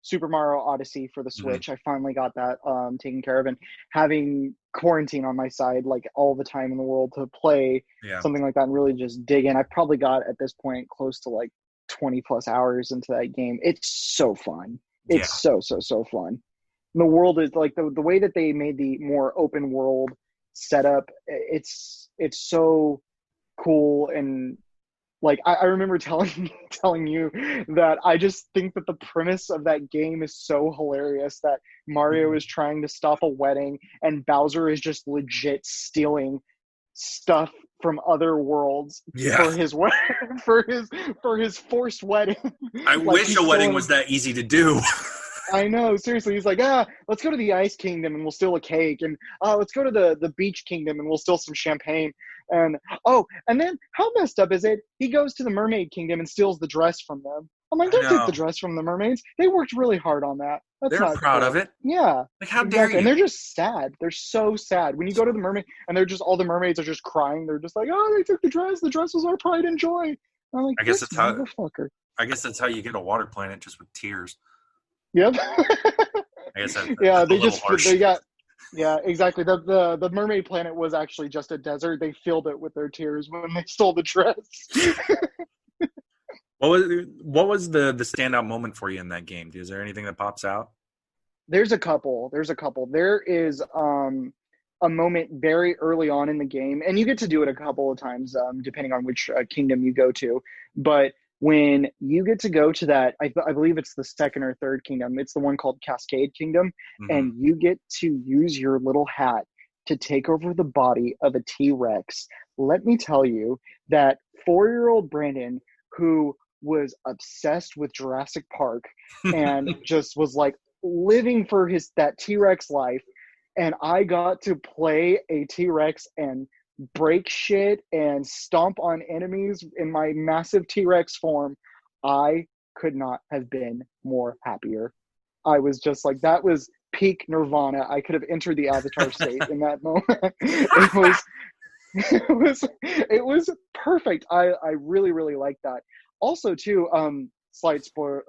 Super Mario Odyssey for the Mm-hmm. Switch. I finally got that taken care of, and having quarantine on my side like all the time in the world to play Yeah. something like that and really just dig in. I've probably got at this point close to like 20 plus hours into that game. It's so fun. Yeah. It's so fun. And the world is like the way that they made the more open world setup. It's so cool, and like I remember telling you that I just think that the premise of that game is so hilarious that Mario is trying to stop a wedding and Bowser is just legit stealing stuff from other worlds Yeah. for his for his forced wedding. I Like wish he's a wedding stolen. was that easy to do. I know, seriously. He's like, let's go to the Ice Kingdom and we'll steal a cake, and let's go to the Beach Kingdom and we'll steal some champagne. And and then how messed up is it? He goes to the Mermaid Kingdom and steals the dress from them. I'm like, I don't take the know. dress from the mermaids. They worked really hard on that. That's They're not proud of cool. it. Yeah, Like, how dare exactly. And you? they're just sad. They're so sad. When you go to the mermaid and they're just all the mermaids are just crying. They're just like, oh, they took the dress. The dress was our pride and joy. And I'm like, I guess this that's how. motherfucker. I guess that's how you get a water planet, just with tears. Yep. I guess Yeah, that's a little harsh. they got yeah, exactly. The mermaid planet was actually just a desert. They filled it with their tears when they stole the dress. What was the standout moment for you in that game? Is there anything that pops out? There's a couple. There's a couple. There is a moment very early on in the game, and you get to do it a couple of times, depending on which kingdom you go to. But when you get to go to that, I believe it's the second or third kingdom. It's the one called Cascade Kingdom, Hmm. and you get to use your little hat to take over the body of a T-Rex. Let me tell you that 4-year-old Brandon, who was obsessed with Jurassic Park and just was like living for his that T-Rex life, and I got to play a T-Rex and break shit and stomp on enemies in my massive T-Rex form. I could not have been more happier. I was just like, that was peak nirvana. I could have entered the avatar state in that moment. It was perfect. I really really like that. Also too, slight spoiler,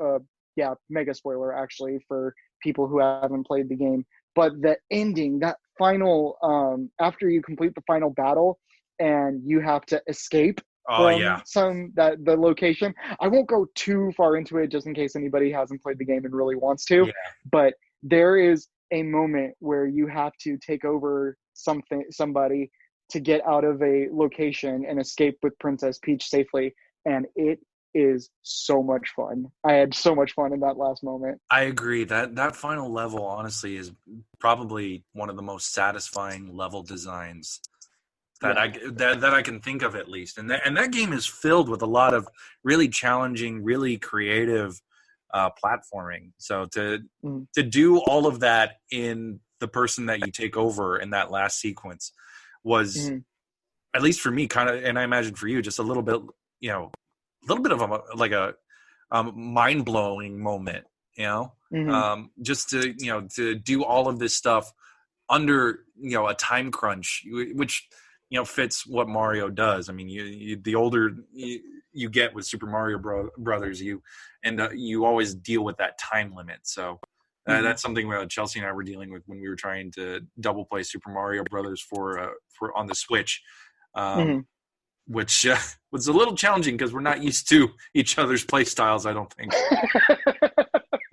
yeah, mega spoiler actually for people who haven't played the game. But the ending, that final, after you complete the final battle and you have to escape Oh from yeah. the location. I won't go too far into it just in case anybody hasn't played the game and really wants to. Yeah. But there is a moment where you have to take over somebody to get out of a location and escape with Princess Peach safely, and it is so much fun. I had so much fun in that last moment. I agree that final level honestly is probably one of the most satisfying level designs that Yeah. I can think of, at least. And that game is filled with a lot of really challenging, really creative platforming. So Mm, to do all of that in the person that you take over in that last sequence was, mm, at least for me, kind of, and I imagine for you, just a little bit, a little bit of a mind blowing moment. mm, Just to do all of this stuff under a time crunch, which fits what Mario does. I mean, the older you get with Super Mario Brothers, you always deal with that time limit. So mm, that's something that Chelsea and I were dealing with when we were trying to double play Super Mario Brothers for on the Switch, um, mm. which was a little challenging because we're not used to each other's play styles. I don't think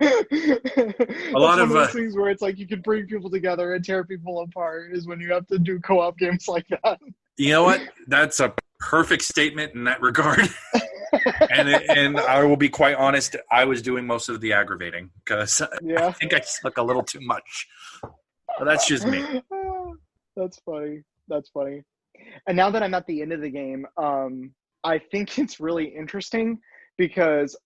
a That's lot one of of those things where it's like you can bring people together and tear people apart is when you have to do co-op games like that. you know what? That's a perfect statement in that regard. And I will be quite honest, I was doing most of the aggravating because I Yeah. think I suck a little too much. But that's just me. That's funny. That's funny. And now that I'm at the end of the game, I think it's really interesting because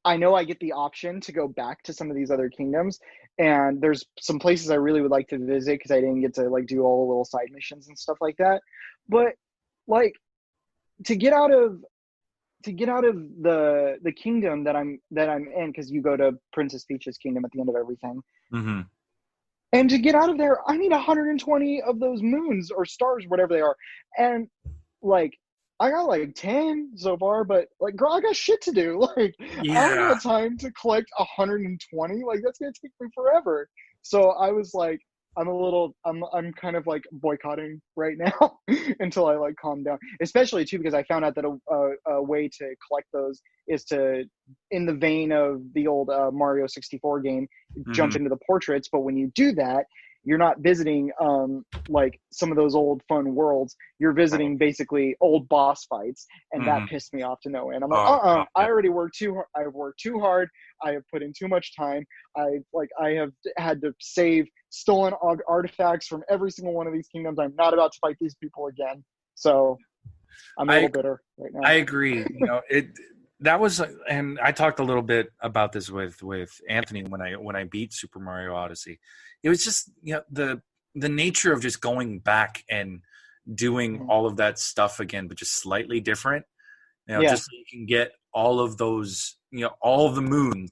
I know I get the option to go back to some of these other kingdoms, and there's some places I really would like to visit because I didn't get to like do all the little side missions and stuff like that. But like to get out of the kingdom that I'm in, because you go to Princess Peach's kingdom at the end of everything. Hmm. And to get out of there, I need 120 of those moons or stars, whatever they are. And like, I got like 10 so far, but like, girl, I got shit to do. Like, I don't Yeah. got time to collect 120. Like, that's gonna take me forever. So I was like, I'm kind of like boycotting right now until I like calm down. Especially too because I found out that a way to collect those is to, in the vein of the old Mario 64 game, jump Hmm. into the portraits. But when you do that, you're not visiting like some of those old fun worlds. You're visiting basically old boss fights, and that Mm-hmm. pissed me off to no end. I'm like, Oh, I yeah. already worked too hard. I've worked too hard. I have put in too much time. I have had to save stolen artifacts from every single one of these kingdoms. I'm not about to fight these people again. So I'm a little I bitter right I now. agree. That was, and I talked a little bit about this with Anthony when I beat Super Mario Odyssey. It was just the nature of just going back and doing Mhm. all of that stuff again, but just slightly different. Yeah, Just so you can get all of those, all of the moons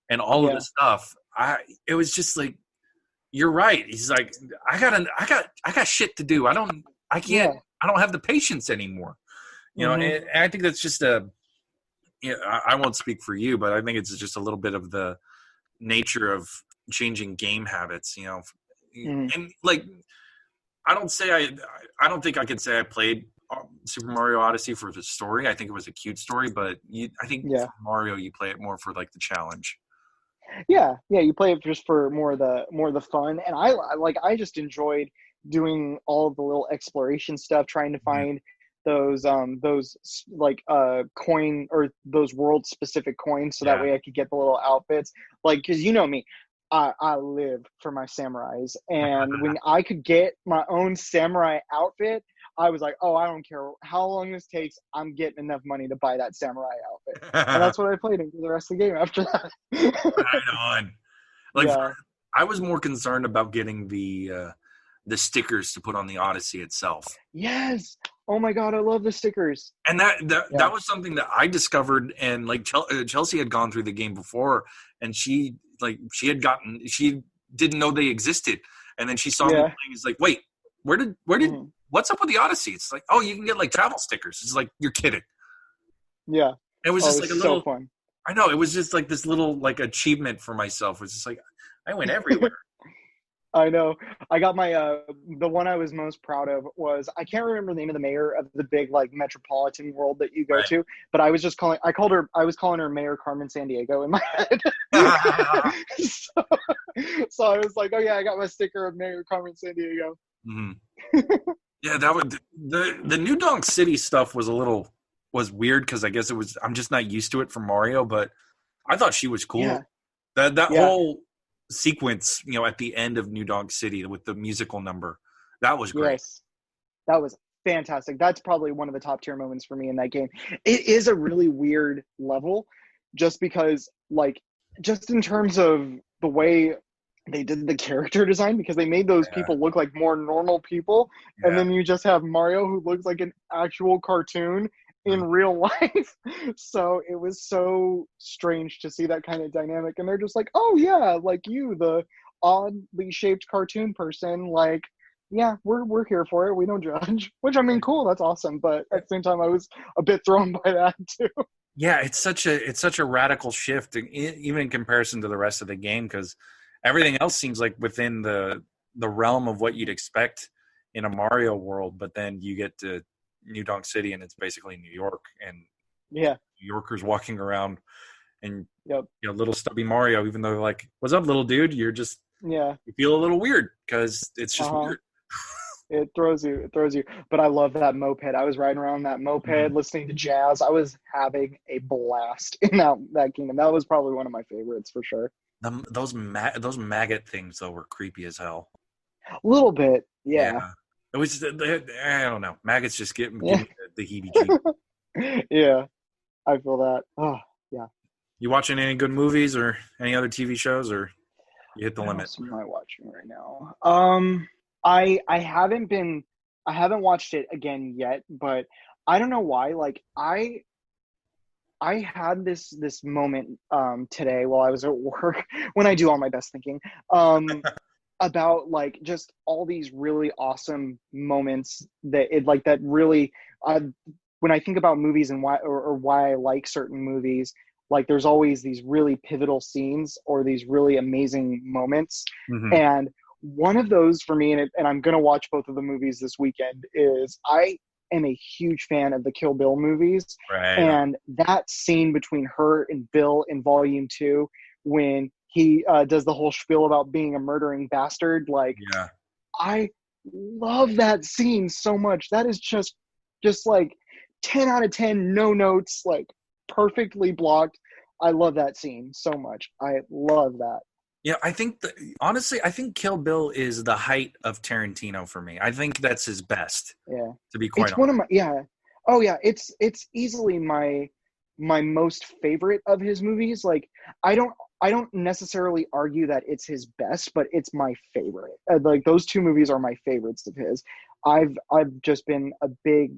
and all of the yeah, stuff. It was just like, you're right. He's like, I got shit to do. yeah. I don't have the patience anymore. Hmm. And I think that's just I won't speak for you, but I think it's just a little bit of the nature of changing game habits, Hmm. and like, I don't say I don't think I could say I played Super Mario Odyssey for the story. I think it was a cute story, but I think Yeah, for Mario, you play it more for like the challenge. yeah. You play it just for more of the fun, and I just enjoyed doing all of the little exploration stuff, trying to Mhm. find those like coin or those world specific coins, so that Yeah. way I could get the little outfits. Like, because you know me. I live for my samurais, and when I could get my own samurai outfit, I was like, oh, I don't care how long this takes. I'm getting enough money to buy that samurai outfit. And Right that's what I played in for the rest of the game after that. on. Like, Yeah. I was more concerned about getting the stickers to put on the Odyssey itself. Yes. Oh my God, I love the stickers. And Yeah. that was something that I discovered, and like Chelsea had gone through the game before, and she didn't know they existed, and then she saw me Yeah. playing. It's like, wait, where did Hmm. what's up with the Odyssey? It's like, oh, you can get like travel stickers. It's like, you're kidding. Yeah. It was Oh, just like a it's so little. fun. I know, it was just like this little like achievement for myself. It was just like, I went everywhere. I know. I got my the one I was most proud of was, I can't remember the name of the mayor of the big like metropolitan world that you go Right. to, but I was calling her Mayor Carmen San Diego in my head. so, so I was like, oh yeah, I got my sticker of Mayor Carmen San Diego. Mhm. Yeah, that would the New Donk City stuff was weird because I guess I'm just not used to it from Mario, but I thought she was Yeah. cool. That Yeah. whole sequence, at the end of New Donk City with the musical number, that was great. Yes. That was fantastic. That's probably one of the top tier moments for me in that game. It is a really weird level just because, like, just in terms of the way they did the character design, because they made those Yeah, people look like more normal people. And yeah. then you just have Mario who looks like an actual cartoon in Mhm. real life. So it was so strange to see that kind of dynamic. And they're just like, oh, yeah, like you, the oddly shaped cartoon person, like, yeah, we're here for it. We don't judge. Which, I mean, cool. That's awesome. But at the same time, I was a bit thrown by that too. Yeah, it's such a radical shift, even in comparison to the rest of the game, because everything else seems like within the realm of what you'd expect in a Mario world, but then you get to New Donk City and it's basically New York, and Yeah. New Yorkers walking around, and Yep. little stubby Mario, even though they're like, "What's up, little dude?" Yeah. You feel a little weird because it's Uh just huh. weird. It throws you. It throws you. But I love that moped. I was riding around that moped, Mhm. listening to jazz. I was having a blast in that kingdom. That was probably one of my favorites for sure. Those maggot things though were creepy as hell. A little bit. Yeah, Yeah. it was. I don't know. Maggots just give Yeah. me the heebie-jeebies. Yeah. I feel that. Oh, yeah. You watching any good movies or any other TV shows, or you hit the What limit? else am I watching right now? I haven't been I haven't watched it again yet, but I don't know why. Like I had this moment today while I was at work when I do all my best thinking. Um about like just all these really awesome moments that it like that really uh, when I think about movies and why or why I like certain movies, like there's always these really pivotal scenes or these really amazing moments. Hmm. And one of those for me, and I'm going to watch both of the movies this weekend, is I am a huge fan of the Kill Bill movies. Right on. And that scene between her and Bill in volume 2, when he does the whole spiel about being a murdering bastard. Like, Yeah. I love that scene so much. That is just like 10 out of 10, no notes, like perfectly blocked. I love that scene so much. I love that. Yeah, I think honestly, I think Kill Bill is the height of Tarantino for me. I think that's his best, Yeah. to be quite It's honest. one of my, yeah. Oh yeah, it's easily my most favorite of his movies. Like, I don't necessarily argue that it's his best, but it's my favorite. Like, those two movies are my favorites of his. I've just been a big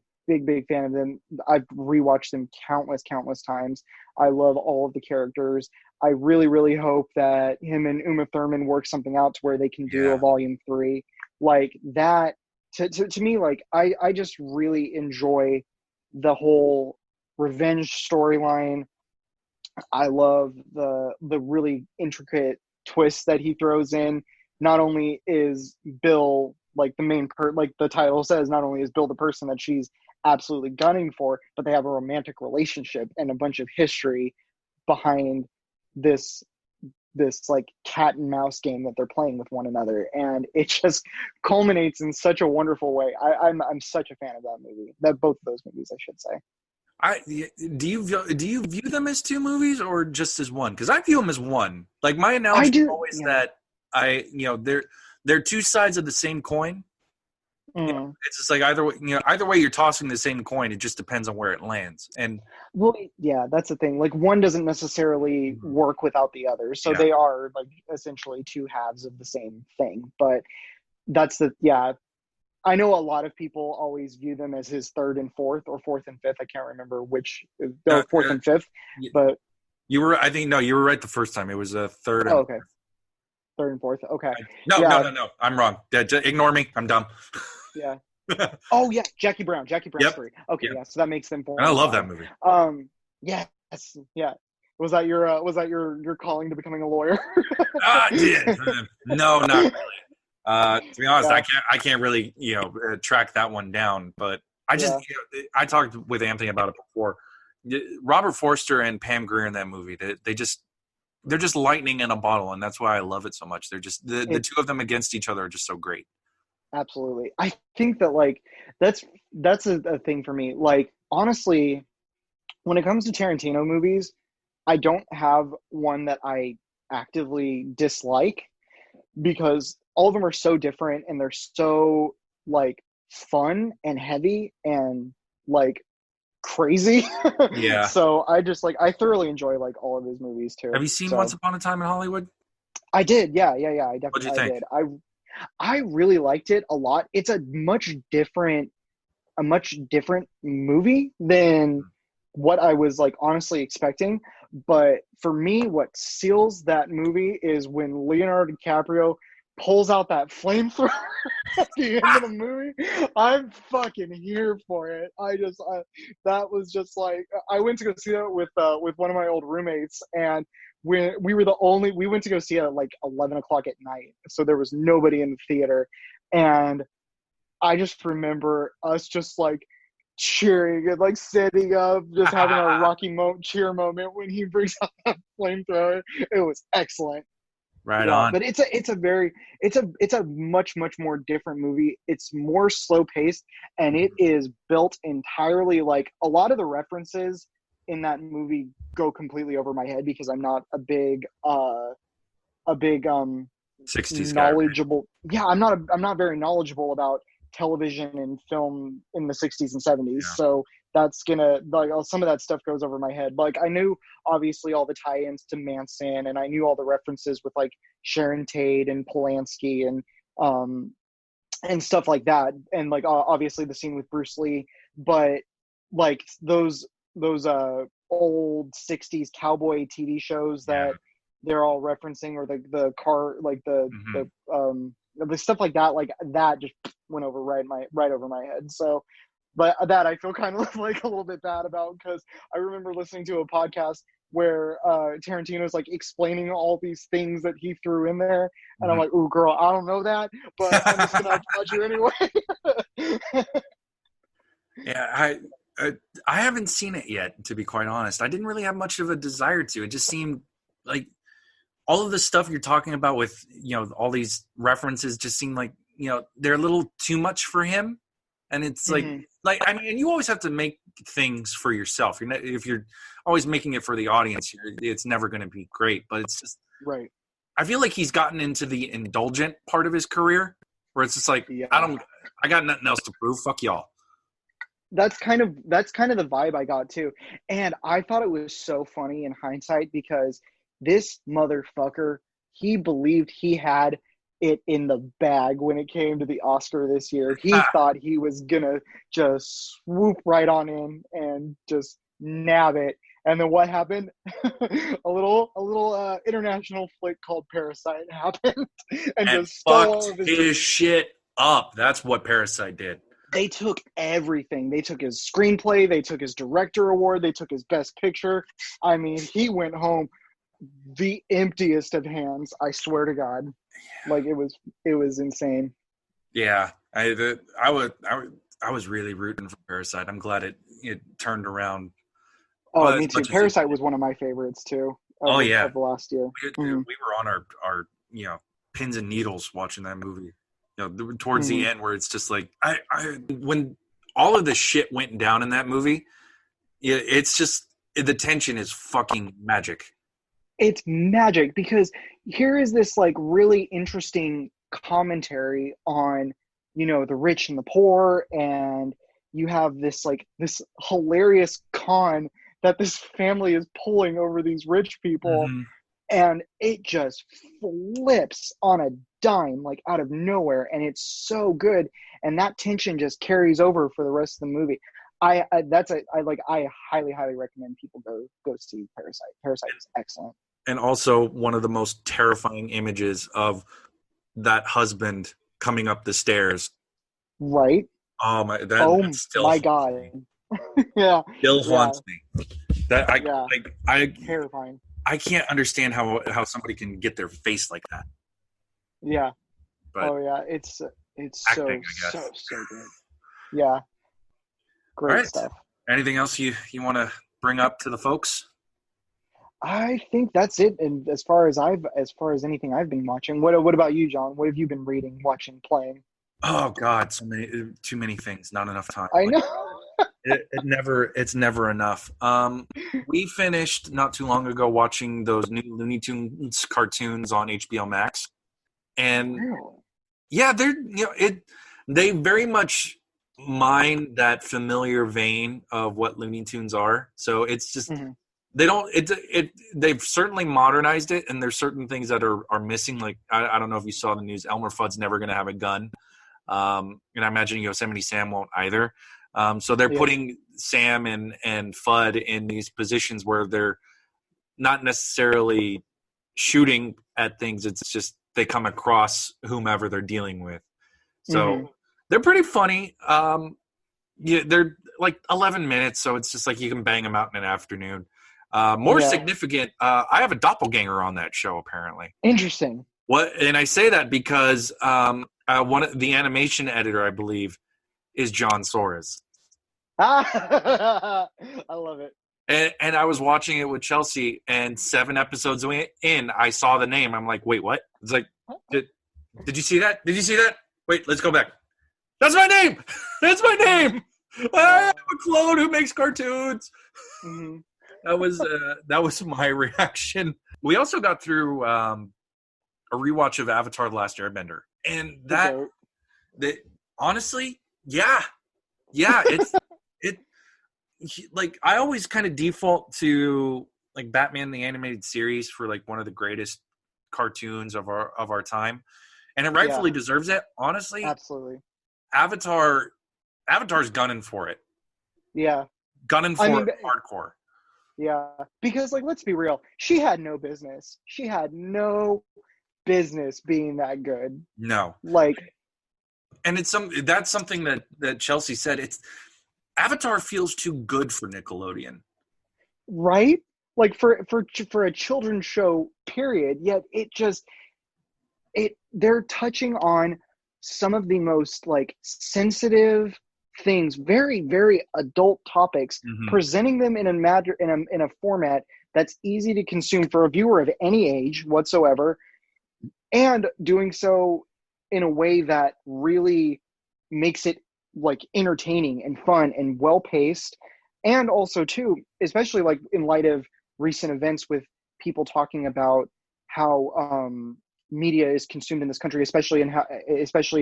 fan of them. I've rewatched them countless times. I love all of the characters. I really hope that him and Uma Thurman work something out to where they can do a Yeah. volume 3 like that. To me, like, I just really enjoy the whole revenge storyline. I love the really intricate twist that he throws in. Not only is Bill like like the title says, not only is Bill the person that she's absolutely gunning for, but they have a romantic relationship and a bunch of history behind this like cat and mouse game that they're playing with one another, and it just culminates in such a wonderful way. I'm such a fan of that movie. That both of those movies, I should say. Do you view them as two movies or just as one? Because I view them as one. Like, my I analogy is do, always yeah. that they're two sides of the same coin. Mm. It's just like either way you're tossing the same coin. It just depends on where it lands. And Well, yeah, that's the thing. Like, one doesn't necessarily work without the other, so yeah, they are like essentially two halves of the same thing. But that's the yeah. I know a lot of people always view them as his third and fourth, or fourth and fifth. I can't remember which, uh, or fourth uh, and fifth. But you were. I think no, you were right the first time. It was a third oh, and okay, third and fourth. Okay, no, no, yeah, no, no. I'm wrong. Ignore me. I'm dumb. yeah. Oh yeah, Jackie Brown. Jackie Brown's Yep. three. Okay, Yep. yeah. So that makes them And four I and love that five. movie. Yes, yeah. Was that your calling to becoming a lawyer? Ah, I did. No, not really. To be honest, Yeah, I can't really track that one down. But I just yeah. I talked with Anthony about it before. Robert Forster and Pam Grier in that movie. They're just lightning in a bottle, and that's why I love it so much. They're just the It two of them against each other are just so great. absolutely. I think that like that's a thing for me. Like, honestly, when it comes to Tarantino movies, I don't have one that I actively dislike, because all of them are so different and they're so like fun and heavy and like crazy. Yeah. So I just like I thoroughly enjoy like all of his movies Have too. you seen Once So Upon a Time in Hollywood? I did, yeah. I What'd you definitely I think? did. I really liked it a lot. It's a much different movie than what I was like honestly expecting. But for me, what seals that movie is when Leonardo DiCaprio pulls out that flamethrower at the end of the movie. I'm fucking here for it. That was just like, I went to go see that with one of my old roommates, and we went to go see it at like 11 o'clock at night, so there was nobody in the theater, and I just remember us just like cheering and like sitting up, just having a cheer moment when he brings out that flamethrower. It was excellent. Right Yeah, on. but it's a much more different movie. It's more slow paced, and it is built entirely like a lot of the references in that movie go completely over my head because I'm not a big 60s guy, right? knowledgeable. Yeah, I'm not very knowledgeable about television and film in the 60s and 70s. Yeah. So that's gonna like some of that stuff goes over my head. Like, I knew obviously all the tie-ins to Manson, and I knew all the references with like Sharon Tate and Polanski um and stuff like that, and like obviously the scene with Bruce Lee. But like those old 60s cowboy TV shows Yeah. that they're all referencing, or the car, like Hmm. the stuff like that, like that just went over right over my head. So, but that I feel kind of like a little bit bad about, because I remember listening to a podcast where Tarantino's like explaining all these things that he threw in there, and I'm Hmm. like, "Ooh, girl, I don't know that, but I'm just gonna applaud you anyway." Yeah, I haven't seen it yet, to be quite honest. I didn't really have much of a desire to. It just seemed like all of the stuff you're talking about with, all these references just seem like, they're a little too much for him. And it's Mm-hmm. I mean, and you always have to make things for yourself. If you're always making it for the audience, it's never going to be great. But it's just, Right. I feel like he's gotten into the indulgent part of his career where it's just like, Yeah. I got nothing else to prove. Fuck y'all. That's kind of the vibe I got too. And I thought it was so funny in hindsight because this motherfucker, he believed he had it in the bag when it came to the Oscar this year. He thought he was gonna just swoop right on in and just nab it. And then what happened? a little international flick called Parasite happened and And just stole fucked all of his shit up. That's what Parasite did. They took everything. They took his screenplay. They took his director award. They took his best picture. I mean, he went home the emptiest of hands. I swear to God, like it was insane. Yeah, I was really rooting for Parasite. I'm glad it turned around. Oh, As me too. much as it Parasite did. was one of my favorites too. Oh yeah, Of the last year. we were on our pins and needles watching that movie. Towards the end where it's just like I when all of the shit went down in that movie, it's just the tension is fucking magic. It's magic because here is this like really interesting commentary on the rich and the poor, and you have this hilarious con that this family is pulling over these rich people, Mm-hmm. and it just flips on a dime like out of nowhere, and it's so good, and that tension just carries over for the rest of the movie. I highly recommend people go see Parasite is excellent. And also one of the most terrifying images of that husband coming up the stairs. Right. Oh my! Oh That still my haunts God. me. Yeah. Still Yeah. haunts me. That I Terrifying. I can't understand how somebody can get their face like that. Yeah. But Oh yeah. It's acting, I guess. so good. Yeah. All Great right. stuff. Anything else you want to bring up to the folks? I think that's it. And as far as anything I've been watching, what about you, John? What have you been reading, watching, playing? Oh God, too many things, not enough time. I Like, know. it's never enough. We finished not too long ago watching those new Looney Tunes cartoons on HBO Max, and Really? yeah, they very much mine that familiar vein of what Looney Tunes are. So it's just Mm-hmm. they don't they've certainly modernized it, and there's certain things that are missing. Like I don't know if you saw the news, Elmer Fudd's never going to have a gun, and I imagine Yosemite Sam won't either. So they're Yeah. putting Sam and Fudd in these positions where they're not necessarily shooting at things. It's just they come across whomever they're dealing with. Mm-hmm. So they're pretty funny. Yeah, they're like 11 minutes, so it's just like you can bang them out in an afternoon. More Yeah. significant, I have a doppelganger on that show apparently. Interesting. What? And I say that because the animation editor, I believe, is John Soares. I love it. And I was watching it with Chelsea, and 7 episodes in, I saw the name. I'm like, wait, what? It's like, did you see that? Did you see that? Wait, let's go back. That's my name. That's my name. I have a clone who makes cartoons. Mm-hmm. That was my reaction. We also got through a rewatch of Avatar: The Last Airbender, and that honestly, yeah, it's like I always kind of default to like Batman the Animated Series for like one of the greatest cartoons of our time, and it rightfully deserves it. Honestly, Absolutely. Avatar's gunning for it. Yeah. Gunning for it hardcore. Yeah, because like let's be real, she had no business. She had no business being that good. No, Like, and that's something that Chelsea said. It's Avatar feels too good for Nickelodeon, right? Like for a children's show, period. Yet they're touching on some of the most like sensitive things, very very adult topics, mm-hmm. presenting them in a format that's easy to consume for a viewer of any age whatsoever, and doing so in a way that really makes it like entertaining and fun and well paced. And also too, especially like in light of recent events with people talking about how media is consumed in this country, especially in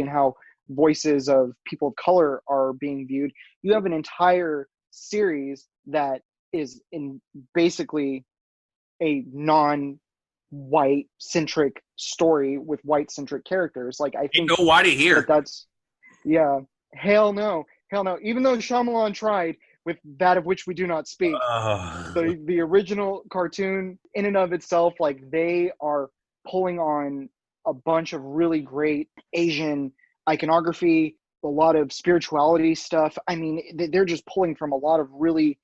how voices of people of color are being viewed. You have an entire series that is in basically a non-white centric story with white centric characters. Like I Ain't think no whitey here. that's yeah. Hell no. Hell no. Even though Shyamalan tried with That of Which We Do Not Speak, the original cartoon in and of itself, like they are pulling on a bunch of really great Asian iconography, a lot of spirituality stuff. I mean, they're just pulling from a lot of really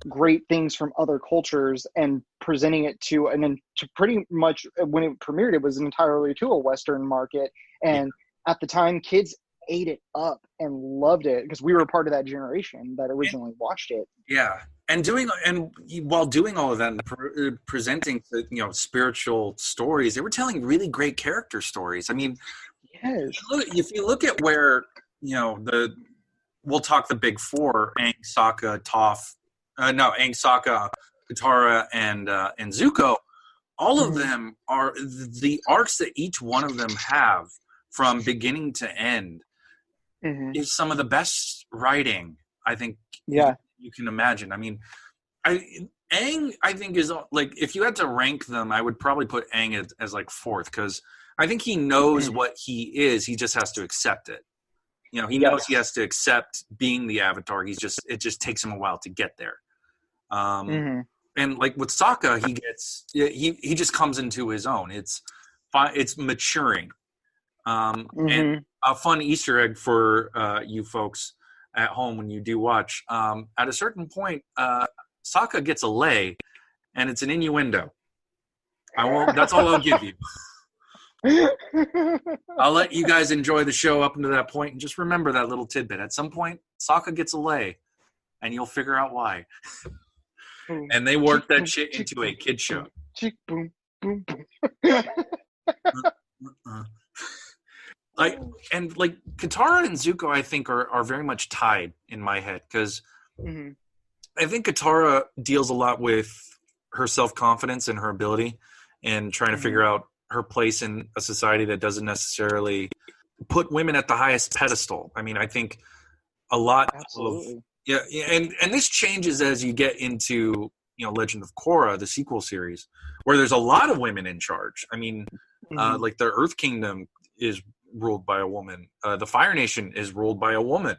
great things from other cultures and presenting it to, and then to pretty much when it premiered, it was entirely to a Western market. And at the time, kids ate it up and loved it because we were part of that generation that originally watched it. Yeah. And while doing all of that and presenting the, spiritual stories, they were telling really great character stories. I mean, yes, if you look at where, we'll talk the big four, Aang, Sokka, Katara, and Zuko, all of them are the arcs that each one of them have from beginning to end is some of the best writing I think you can imagine. I mean, Aang, I think, is like, if you had to rank them, I would probably put Aang as like fourth, because I think he knows what he is. He just has to accept it. He knows he has to accept being the Avatar. It just takes him a while to get there. And like with Sokka, he just comes into his own. It's maturing. And a fun Easter egg for you folks at home when you do watch, at a certain point, Sokka gets a lay, and it's an innuendo. That's all I'll give you. I'll let you guys enjoy the show up until that point, and just remember that little tidbit. At some point, Sokka gets a lay, and you'll figure out why. And they work that shit into a kid show. Boom, boom, boom. Like Katara and Zuko, I think are very much tied in my head, because I think Katara deals a lot with her self-confidence and her ability, and trying to figure out her place in a society that doesn't necessarily put women at the highest pedestal. I mean, I think a lot Absolutely. and this changes as you get into Legend of Korra, the sequel series, where there's a lot of women in charge. I mean, like the Earth Kingdom is ruled by a woman. The Fire Nation is ruled by a woman.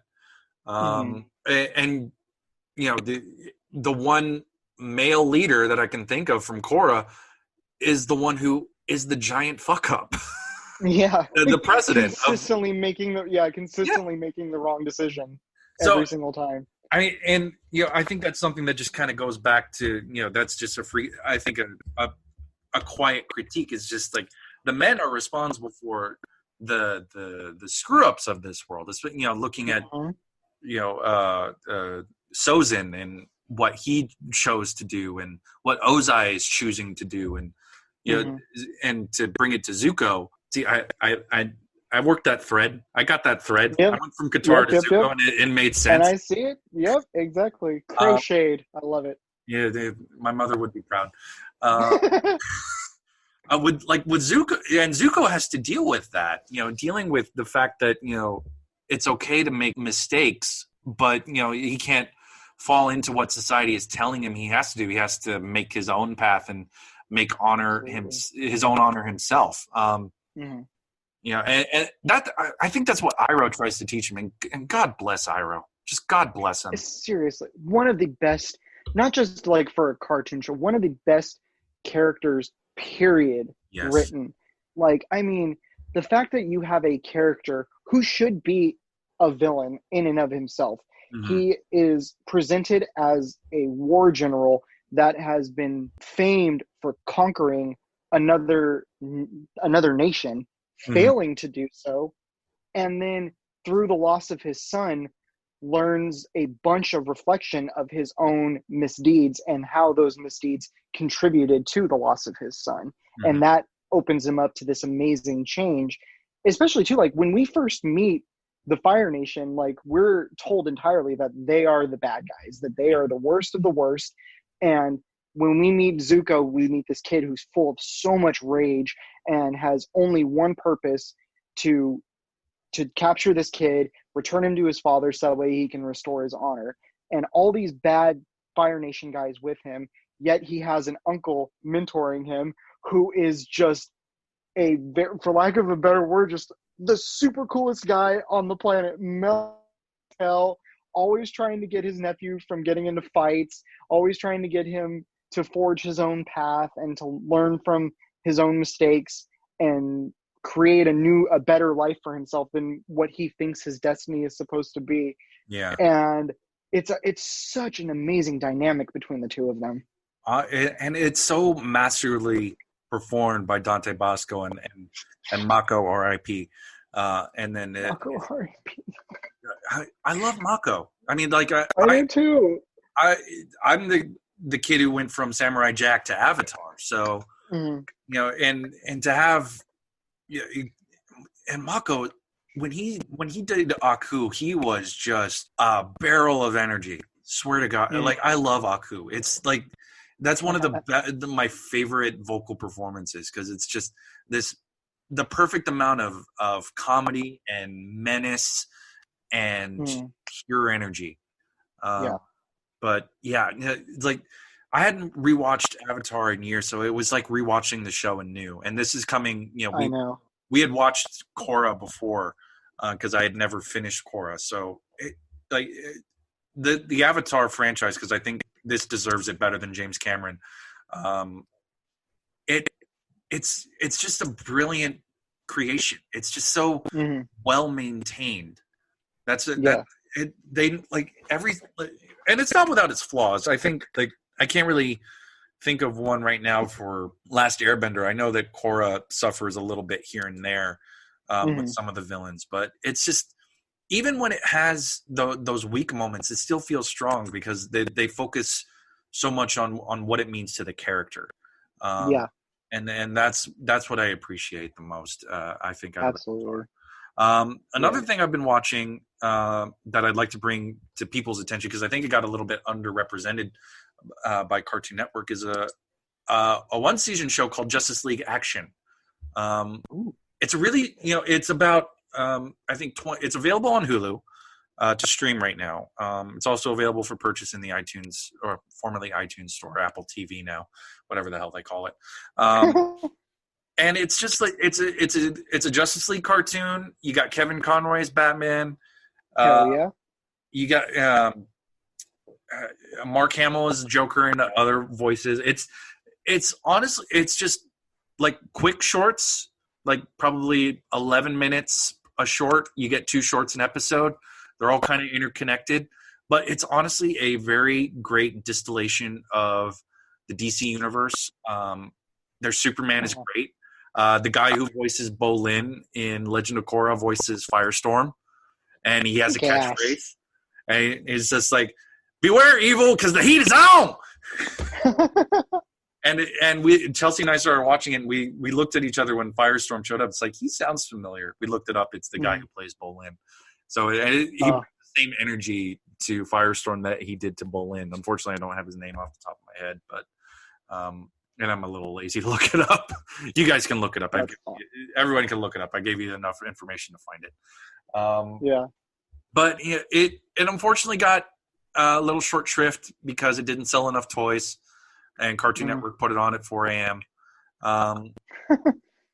And the one male leader that I can think of from Korra is the one who is the giant fuck up. Yeah. The president. Consistently making the wrong decision every single time. I mean, and I think that's something that just kind of goes back to, that's just I think a quiet critique is just like, the men are responsible for the screw ups of this world. It's, looking at Sozin and what he chose to do, and what Ozai is choosing to do, and and to bring it to Zuko. See, I worked that thread. I got that thread. Yep. I went from Katara to Zuko, and it made sense. And I see it. Yep, exactly. Crocheted. I love it. Yeah, my mother would be proud. With Zuko, and Zuko has to deal with that. Dealing with the fact that it's okay to make mistakes, but he can't fall into what society is telling him he has to do. He has to make his own path and his own honor himself. And that, I think that's what Iroh tries to teach him, and God bless Iroh. Just God bless him. Seriously, one of the best, not just like for a cartoon show, one of the best characters, period, written. Like, I mean, the fact that you have a character who should be a villain in and of himself. He is presented as a war general that has been famed for conquering another nation, failing to do so, and then through the loss of his son, learns a bunch of reflection of his own misdeeds and how those misdeeds contributed to the loss of his son. Mhm. And that opens him up to this amazing change, especially too, like when we first meet the Fire Nation, like we're told entirely that they are the bad guys, that they are the worst of the worst. And when we meet Zuko, we meet this kid who's full of so much rage and has only one purpose to capture this kid, return him to his father so that way he can restore his honor. And all these bad Fire Nation guys with him, yet he has an uncle mentoring him who is just for lack of a better word, just the super coolest guy on the planet. Mel, always trying to get his nephew from getting into fights, always trying to get him to forge his own path and to learn from his own mistakes and create a better life for himself than what he thinks his destiny is supposed to be. Yeah. And it's such an amazing dynamic between the two of them. And it's so masterly performed by Dante Bosco and Mako R.I.P. And then Mako R.I.P. I love Mako. I mean, like I do too. I'm the kid who went from Samurai Jack to Avatar, so you know, and to have and Mako when he did Aku, he was just a barrel of energy. Swear to God, like I love Aku. It's like that's one of my favorite vocal performances because it's just the perfect amount of comedy and menace and pure energy. But yeah, it's like I hadn't rewatched Avatar in years, so it was like rewatching the show anew. And this is coming, you know, we had watched Korra before because I had never finished Korra. So the Avatar franchise, because I think this deserves it better than James Cameron. It's just a brilliant creation. It's just so well maintained. That's it. Yeah. They like everything, and it's not without its flaws. I think like I can't really think of one right now for Last Airbender. I know that Korra suffers a little bit here and there with some of the villains, but it's just even when it has those weak moments, it still feels strong because they focus so much on what it means to the character. And that's what I appreciate the most. I think absolutely. Another thing I've been watching that I'd like to bring to people's attention because I think it got a little bit underrepresented by Cartoon Network is a one season show called Justice League Action. It's a really it's about I think it's available on Hulu to stream right now. It's also available for purchase in the iTunes or formerly iTunes store, Apple TV now, whatever the hell they call it. And it's just like it's a Justice League cartoon. You got Kevin Conroy's Batman. Hell yeah. You got Mark Hamill as Joker and other voices. It's honestly it's just like quick shorts, like probably 11 minutes a short. You get 2 shorts an episode. They're all kind of interconnected, but it's honestly a very great distillation of the DC universe. Their Superman is great. The guy who voices Bolin in Legend of Korra voices Firestorm, and he has a catchphrase. And it's just like, "Beware evil, because the heat is on." and Chelsea and I started watching it. And we looked at each other when Firestorm showed up. It's like he sounds familiar. We looked it up. It's the guy who plays Bolin. So he brought the same energy to Firestorm that he did to Bolin. Unfortunately, I don't have his name off the top of my head, but and I'm a little lazy to look it up. You guys can look it up. Everyone can look it up. I gave you enough information to find it. But it unfortunately got a little short shrift because it didn't sell enough toys, and Cartoon Network put it on at 4 a.m.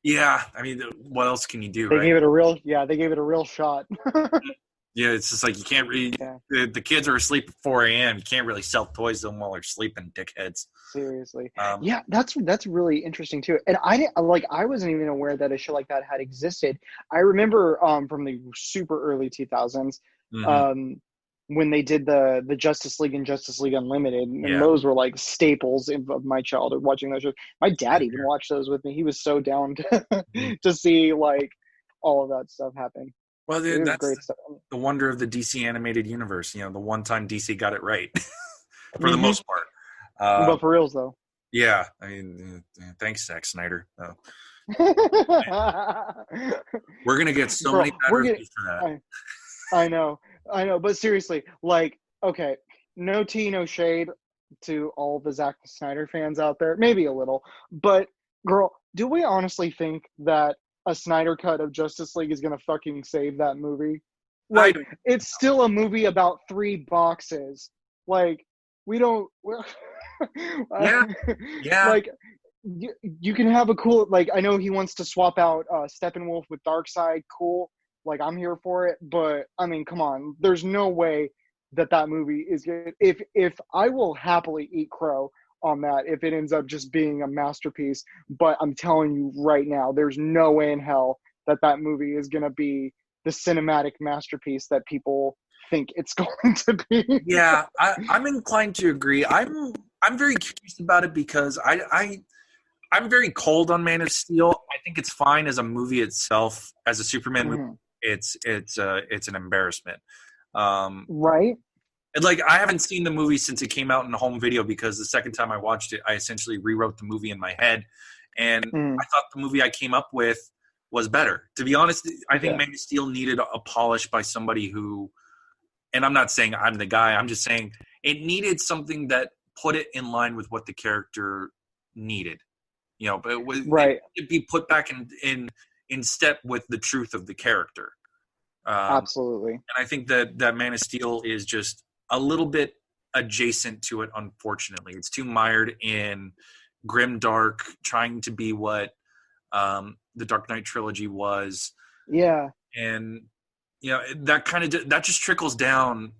Yeah, I mean, what else can you do? They gave it a real shot. Yeah, it's just like you can't really. Yeah. The kids are asleep at 4 a.m. You can't really sell toys to them while they're sleeping, dickheads. Seriously, yeah, that's really interesting too. And I wasn't even aware that a show like that had existed. I remember from the super early 2000s when they did the Justice League and Justice League Unlimited, and those were like staples of my childhood. Watching those shows, my dad even watched those with me. He was so down to see like all of that stuff happen. Well, It was that's great stuff. the wonder of the DC animated universe. The one time DC got it right, for the Hmm. most part. But for reals though. Yeah, I mean, thanks, Zack Snyder. We're gonna get so Bro, many bad we're getting. reviews for that. I know, I know, but seriously, like, okay, no tea, no shade to all the Zack Snyder fans out there. Maybe a little, but girl, do we honestly think that a Snyder cut of Justice League is gonna fucking save that movie? I Like, it's still a movie about three boxes. Like, we don't. Yeah, yeah. Like, you can have a cool. Like, I know he wants to swap out Steppenwolf with Darkseid. Cool, like, I'm here for it, but I mean, come on. There's no way that that movie is good. If I will happily eat crow on that if it ends up just being a masterpiece, but I'm telling you right now, there's no way in hell that that movie is going to be the cinematic masterpiece that people think it's going to be. Yeah, I'm inclined to agree. I'm very curious about it because I'm very cold on Man of Steel. I think it's fine as a movie itself. As a Superman movie, Mhm. it's an embarrassment. Um, Right? and like I haven't seen the movie since it came out in home video because the second time I watched it, I essentially rewrote the movie in my head, and Mm, I thought the movie I came up with was better. To be honest, I think yeah. Man of Steel needed a polish by somebody who, and I'm not saying I'm the guy. I'm just saying it needed something that put it in line with what the character needed. But Right. it be put back in step with the truth of the character. Absolutely. And I think that Man of Steel is just a little bit adjacent to it. Unfortunately, it's too mired in grim dark, trying to be what the Dark Knight trilogy was, Yeah. and that kind of that just trickles down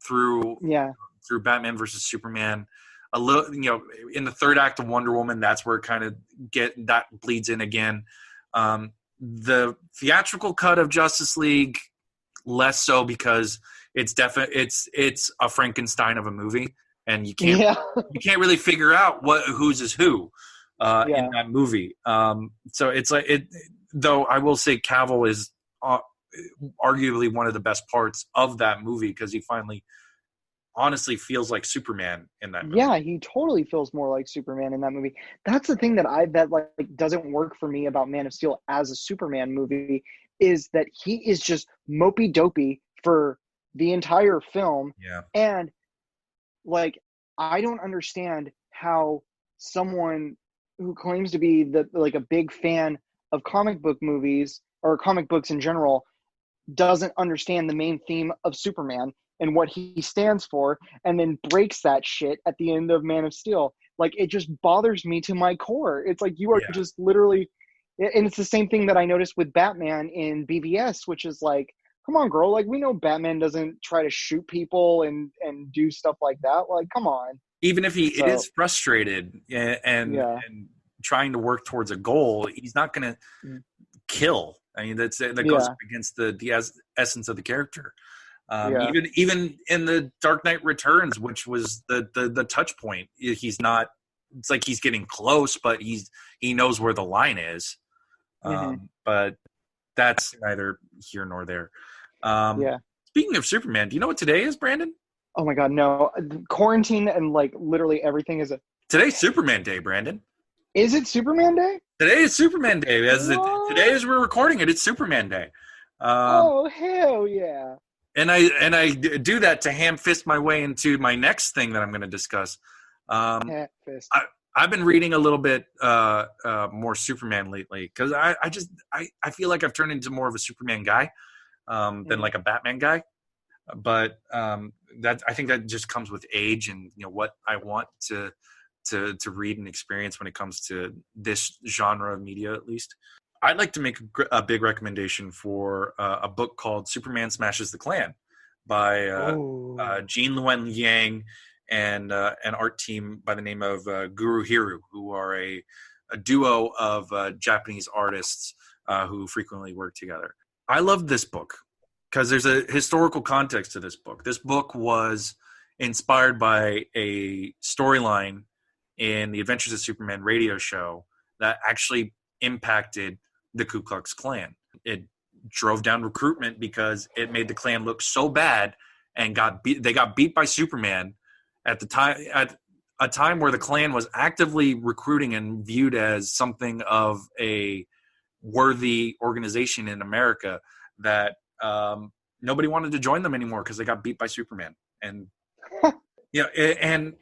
through Yeah. through Batman versus Superman. A little, in the third act of Wonder Woman, that's where it kind of that bleeds in again. The theatrical cut of Justice League, less so because it's a Frankenstein of a movie, and Yeah. you can't really figure out whose is who in Yeah. that movie. So it's like it. Though I will say, Cavill is arguably one of the best parts of that movie because he finally honestly feels like Superman in that movie. Yeah, he totally feels more like Superman in that movie. That's the thing that like doesn't work for me about Man of Steel as a Superman movie is that he is just mopey dopey for the entire film. Yeah. And like, I don't understand how someone who claims to be like a big fan of comic book movies or comic books in general doesn't understand the main theme of Superman and what he stands for, and then breaks that shit at the end of Man of Steel. Like, it just bothers me to my core. It's like you are Yeah. just literally, and it's the same thing that I noticed with Batman in BVS, which is like, come on, girl. Like, we know Batman doesn't try to shoot people and do stuff like that. Like, come on. Even if he So is frustrated yeah, and trying to work towards a goal, he's not going to kill. I mean, that goes yeah, up against the essence of the character. yeah. Even in the Dark Knight Returns, which was the touch point, he's not. It's like he's getting close, but he knows where the line is. Hmm. But that's neither here nor there. Yeah. Speaking of Superman, do you know what today is, Brandon? Oh my God, no. Quarantine and like literally everything is a. Today's Superman Day, Brandon. Is it Superman Day? Today is Superman Day. Today, What? as we're recording it, it's Superman Day. Oh hell yeah! And I do that to ham fist my way into my next thing that I'm going to discuss. Hat fist. I've been reading a little bit more Superman lately because I feel like I've turned into more of a Superman guy than like a Batman guy. But that I think that just comes with age and what I want to read and experience when it comes to this genre of media, at least. I'd like to make a big recommendation for a book called Superman Smashes the Klan by Oh. Jean Luen Yang and an art team by the name of Guru Hiru, who are a duo of Japanese artists who frequently work together. I love this book because there's a historical context to this book. This book was inspired by a storyline in the Adventures of Superman radio show that actually impacted the Ku Klux Klan. It drove down recruitment because it made the Klan look so bad, and they got beat by Superman at a time where the Klan was actively recruiting and viewed as something of a worthy organization in America, that nobody wanted to join them anymore because they got beat by Superman. And and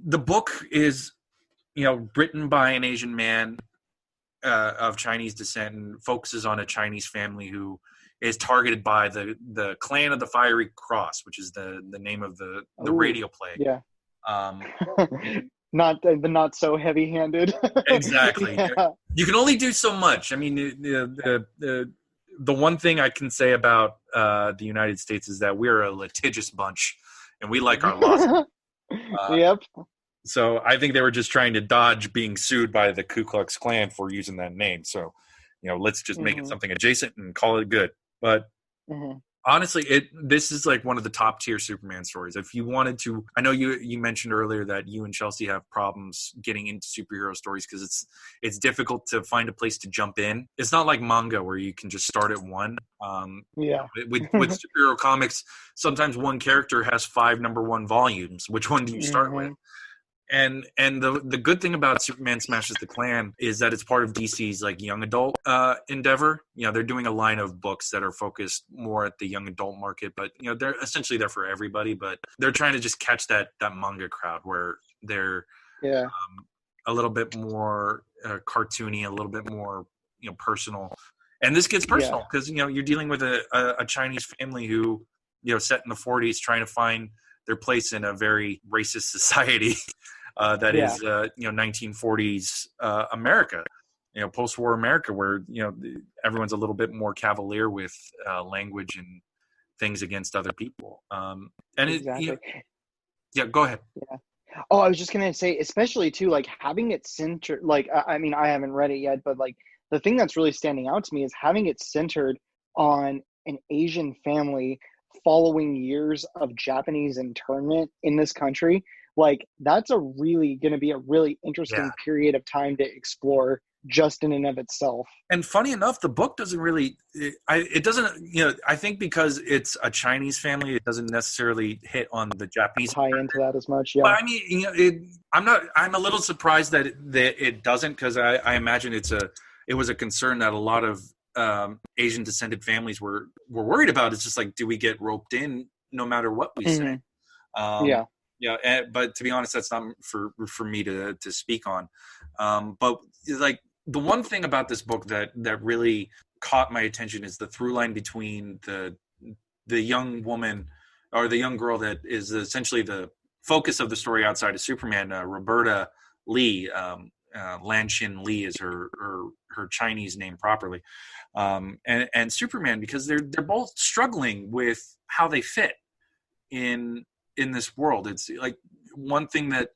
the book is written by an Asian man of Chinese descent, and focuses on a Chinese family who is targeted by the Clan of the Fiery Cross, which is the name of the radio play. Yeah. Um, not so heavy-handed. Exactly. Yeah. You can only do so much. I mean, the one thing I can say about the United States is that we're a litigious bunch, and we like our losses. Yep. So I think they were just trying to dodge being sued by the Ku Klux Klan for using that name. So, let's just make it something adjacent and call it good. But honestly, this is like one of the top tier Superman stories. If you wanted to, I know you mentioned earlier that you and Chelsea have problems getting into superhero stories because it's difficult to find a place to jump in. It's not like manga where you can just start at one. With superhero comics, sometimes one character has 5 number 1 volumes. Which one do you start with? And the good thing about Superman Smashes the Klan is that it's part of DC's like young adult endeavor. They're doing a line of books that are focused more at the young adult market, but they're essentially there for everybody. But they're trying to just catch that manga crowd where they're a little bit more cartoony, a little bit more personal. And this gets personal because you're dealing with a Chinese family who set in the 40s, trying to find their place in a very racist society. That is 1940s America, post-war America, where everyone's a little bit more cavalier with language and things against other people. Exactly. Go ahead. Yeah. Oh, I was just gonna say, especially too, like having it centered. Like, I mean, I haven't read it yet, but like the thing that's really standing out to me is having it centered on an Asian family following years of Japanese internment in this country. Like, that's going to be a really interesting period of time to explore just in and of itself. And funny enough, the book doesn't really, it doesn't, I think because it's a Chinese family, it doesn't necessarily hit on the Japanese. Tie into that as much, yeah. But I mean, I'm a little surprised that it doesn't, because I imagine it was a concern that a lot of Asian descended families were worried about. It's just like, do we get roped in no matter what we say? But to be honest, that's not for me to speak on. But like the one thing about this book that really caught my attention is the through line between the young woman or the young girl that is essentially the focus of the story outside of Superman, Roberta Lee. Lanshin Lee is her Chinese name properly, and Superman, because they're both struggling with how they fit in this world. It's like one thing that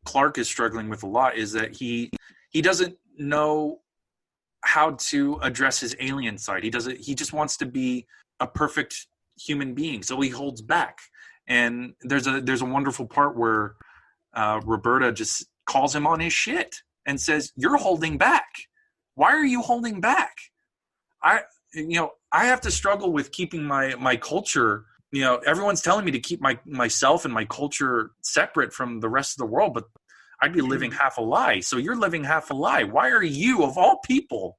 Clark is struggling with a lot is that he doesn't know how to address his alien side. He just wants to be a perfect human being, so he holds back. And there's a wonderful part where Roberta just calls him on his shit and says, "You're holding back. Why are you holding back? I have to struggle with keeping my culture. Everyone's telling me to keep myself and my culture separate from the rest of the world, but I'd be living half a lie. So you're living half a lie. Why are you, of all people,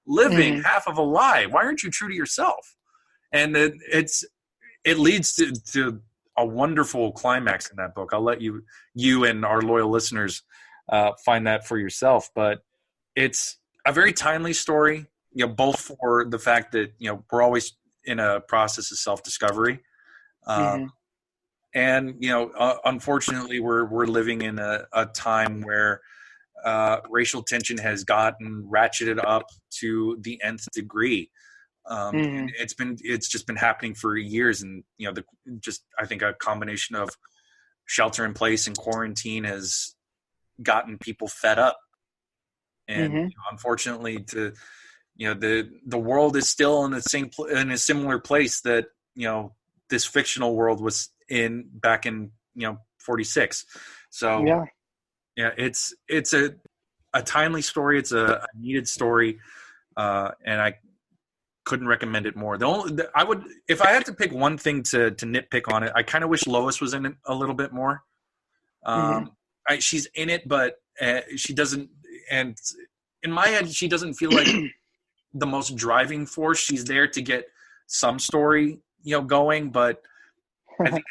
living half of a lie? Why aren't you true to yourself?" And it leads to a wonderful climax in that book. I'll let you and our loyal listeners find that for yourself. But it's a very timely story, both for the fact that we're always in a process of self-discovery. And unfortunately, we're living in a time where racial tension has gotten ratcheted up to the nth degree. And it's just been happening for years, and I think a combination of shelter in place and quarantine has gotten people fed up. And unfortunately, the world is still in in a similar place that this fictional world was in back in 46. So it's a timely story. It's a needed story, and couldn't recommend it more. I would, if I had to pick one thing to nitpick on it, I kind of wish Lois was in it a little bit more. Mm-hmm. She's in it, but she doesn't. And in my head, she doesn't feel like the most driving force. She's there to get some story, going, but I think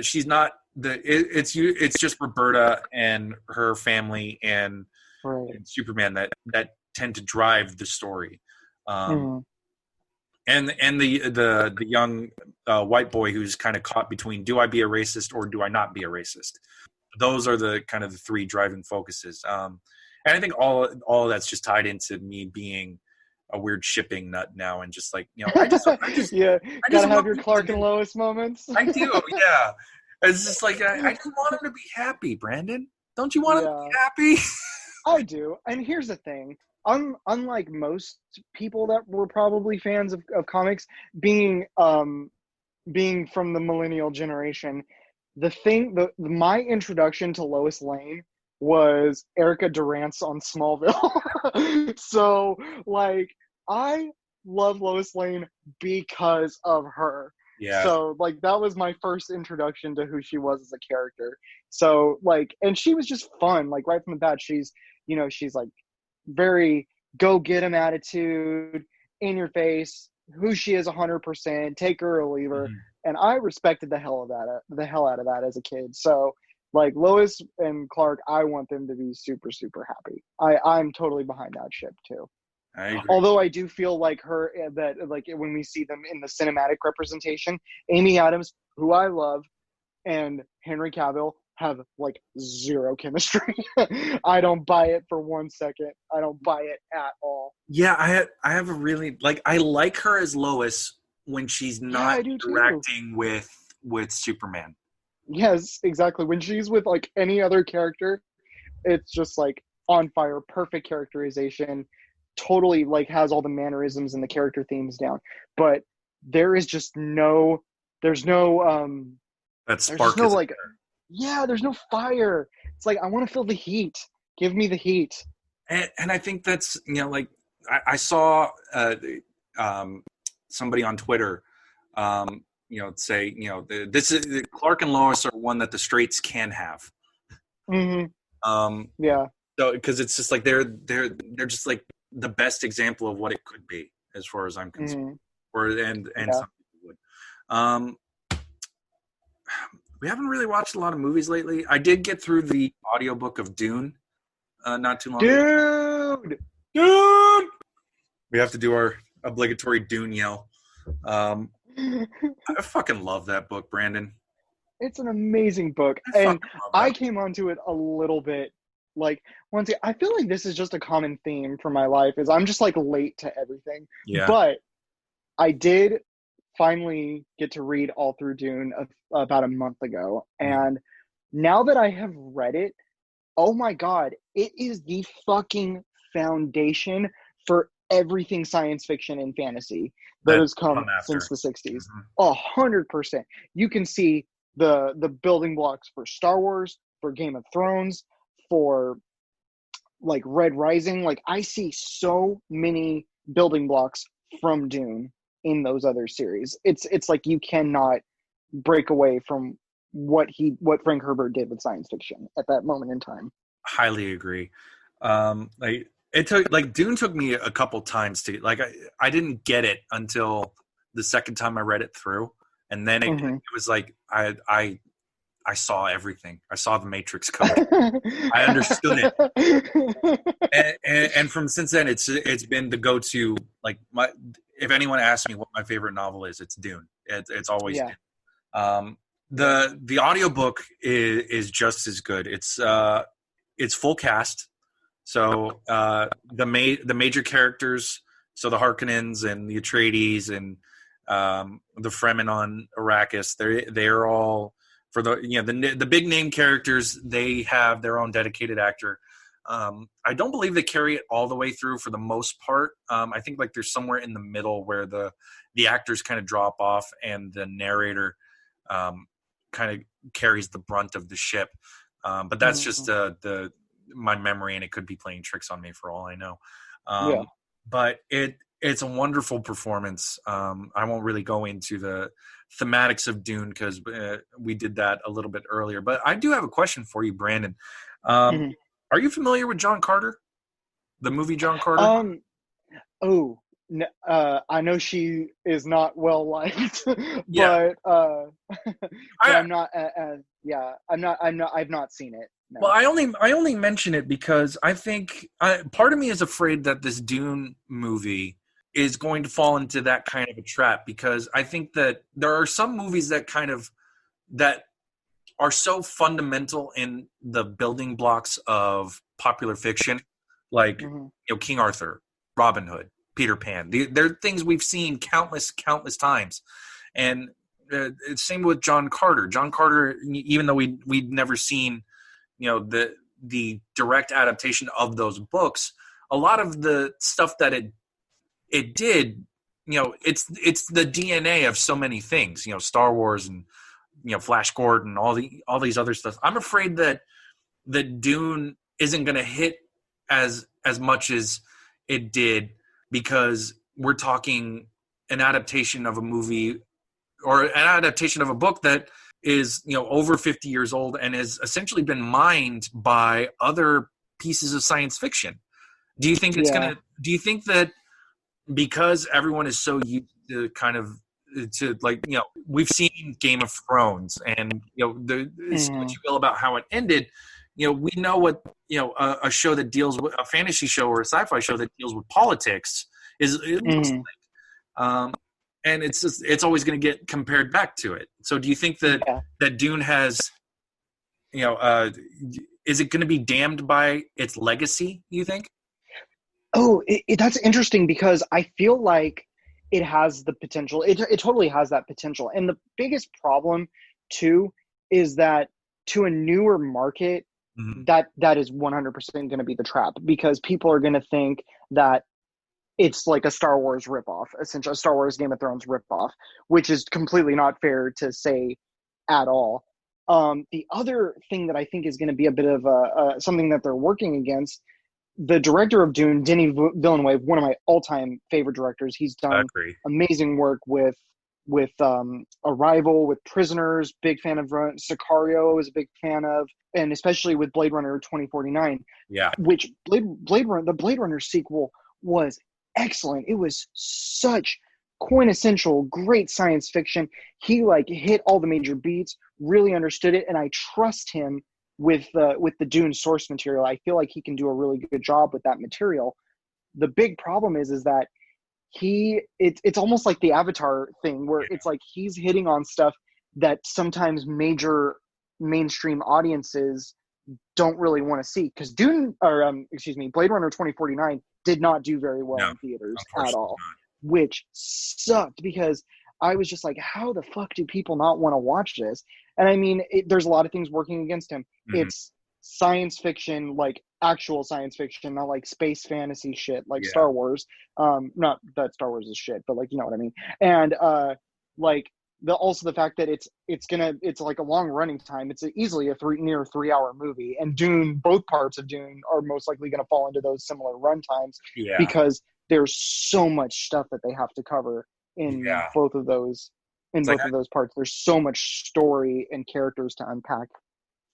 she's not it's just Roberta and her family and, Right. and Superman that tend to drive the story. Mm-hmm. And the young white boy who's kind of caught between, do I be a racist or do I not be a racist? Those are the kind of the three driving focuses. And I think all of that's just tied into me being a weird shipping nut now, and just like, Yeah, I just gotta have want your people to Clark and be, Lois moments. I do, yeah. It's just like I just want him to be happy, Brandon. Don't you want him to Yeah, be happy? I do. And here's the thing. Unlike most people that were probably fans of comics, being being from the millennial generation, my introduction to Lois Lane was Erica Durance on Smallville. So like I love Lois Lane because of her. Yeah. So like that was my first introduction to who she was as a character. So like, and she was just fun. Like right from the bat, she's like very go get 'em attitude, in your face, who she is 100%, take her or leave her. Mm-hmm. And I respected the hell out of that as a kid. So like Lois and Clark, I want them to be super, super happy. I'm totally behind that ship too. I agree. Although I do feel like that like when we see them in the cinematic representation, Amy Adams, who I love, and Henry Cavill have like zero chemistry. I don't buy it for 1 second. I don't buy it at all. Yeah, I have a really, like, I like her as Lois when she's Yeah, not I do too. interacting with Superman. Yes, exactly. When she's with like any other character, it's just like on fire, perfect characterization, totally like has all the mannerisms and the character themes down. But there is just no there's no That there's just spark no is like yeah, there's no fire. It's like I want to feel the heat. Give me the heat. and I think that's, like, I saw somebody on Twitter, say, this is Clark and Lois are one that the straights can have. Mm-hmm. Um, Yeah. so because it's just like they're just like the best example of what it could be, as far as I'm concerned. Mm-hmm. Or and Yeah. some people would. We haven't really watched a lot of movies lately. I did get through the audiobook of Dune not too long ago. Dude. Dune! We have to do our obligatory Dune yell. I fucking love that book, Brandon. It's an amazing book. I And fucking love I that. came onto it a little bit like once I feel like this is just a common theme for my life is I'm just like late to everything. Yeah. But I did finally get to read all through Dune about a month ago. And now that I have read it, oh my God, it is the fucking foundation for everything science fiction and fantasy that That has come come since after. the 60s. Mhm. 100%. You can see the building blocks for Star Wars, for Game of Thrones, for like Red Rising. Like I see so many building blocks from Dune in those other series. It's like you cannot break away from what Frank Herbert did with science fiction at that moment in time. Highly agree. Like Dune took me a couple times to like. I didn't get it until the second time I read it through, and then it was like I saw everything. I saw the Matrix code. I understood it, and from since then, it's been the go-to. Like if anyone asks me what my favorite novel is, it's Dune. It's always Yeah. Dune. The audiobook is just as good. It's full cast. So the major characters, so the Harkonnens and the Atreides and the Fremen on Arrakis, they're all for the big name characters. They have their own dedicated actor. I don't believe they carry it all the way through for the most part. I think like there's somewhere in the middle where the actors kind of drop off and the narrator kind of carries the brunt of the ship. But that's just my memory, and it could be playing tricks on me for all I know. Yeah. But it's a wonderful performance. I won't really go into the thematics of Dune because we did that a little bit earlier. But I do have a question for you, Brandon. Mhm. Are you familiar with John Carter, the movie John Carter? Um, oh, I know she is not well liked, Yeah, but but I I'm not. Yeah, I've not seen it. well, No. I only mention it because I think part of me is afraid that this Dune movie is going to fall into that kind of a trap because I think that there are some movies that are so fundamental in the building blocks of popular fiction, like Hmm. King Arthur, Robin Hood, Peter Pan. They're things we've seen countless times, and it's same with John Carter. John Carter, even though we'd never seen the direct adaptation of those books, a lot of the stuff that it did, it's the DNA of so many things, Star Wars and Flash Gordon, all these other stuff. I'm afraid that Dune isn't going to hit as much as it did because we're talking an adaptation of a movie or an adaptation of a book that is over 50 years old and has essentially been mined by other pieces of science fiction. Yeah. Do you think that because everyone is so used to we've seen Game of Thrones and say what Hmm. you will about how it ended, we know what a show that deals with a fantasy show or a sci-fi show that deals with politics is it looks Hmm. um, and it's always going to get compared back to it. So do you think Yeah. that Dune has you know uh, is it going to be damned by its legacy, you think? Oh, that's interesting because I feel like it has the potential. It totally has that potential. And the biggest problem too is that to a newer market, Mm-hmm. that is 100% going to be the trap because people are going to think that it's like a Star Wars ripoff, essentially a Star Wars Game of Thrones ripoff, which is completely not fair to say at all. The other thing that I think is going to be a bit of something that they're working against, the director of Dune, Denis Villeneuve, one of my all-time favorite directors. He's I done agree. amazing work with Arrival, with Prisoners. Big fan of Sicario. Was a big fan of, and especially with Blade Runner 2049, Yeah. which the Blade Runner sequel was excellent. It was such quintessential great science fiction. He like hit all the major beats, really understood it, and I trust him with the Dune source material. I feel like he can do a really good job with that material. The big problem is that it's almost like the Avatar thing where it's like he's hitting on stuff that sometimes major mainstream audiences don't really want to see because Blade Runner 2049 did not do very well No, in theaters at unfortunately all, which sucked because I was just like, how the fuck do people not want to watch this? And I mean, there's a lot of things working against him. not. Hmm. It's science fiction, like actual science fiction, not like space fantasy shit like Yeah. Star Wars. Not that Star Wars is shit, but like you know what I mean. And like the fact that it's like a long running time. It's easily a near 3 hour movie, and Dune, both parts of Dune are most likely going to fall into those similar run times Yeah. because there's so much stuff that they have to cover in Yeah. both of those It's like parts. There's so much story and characters to unpack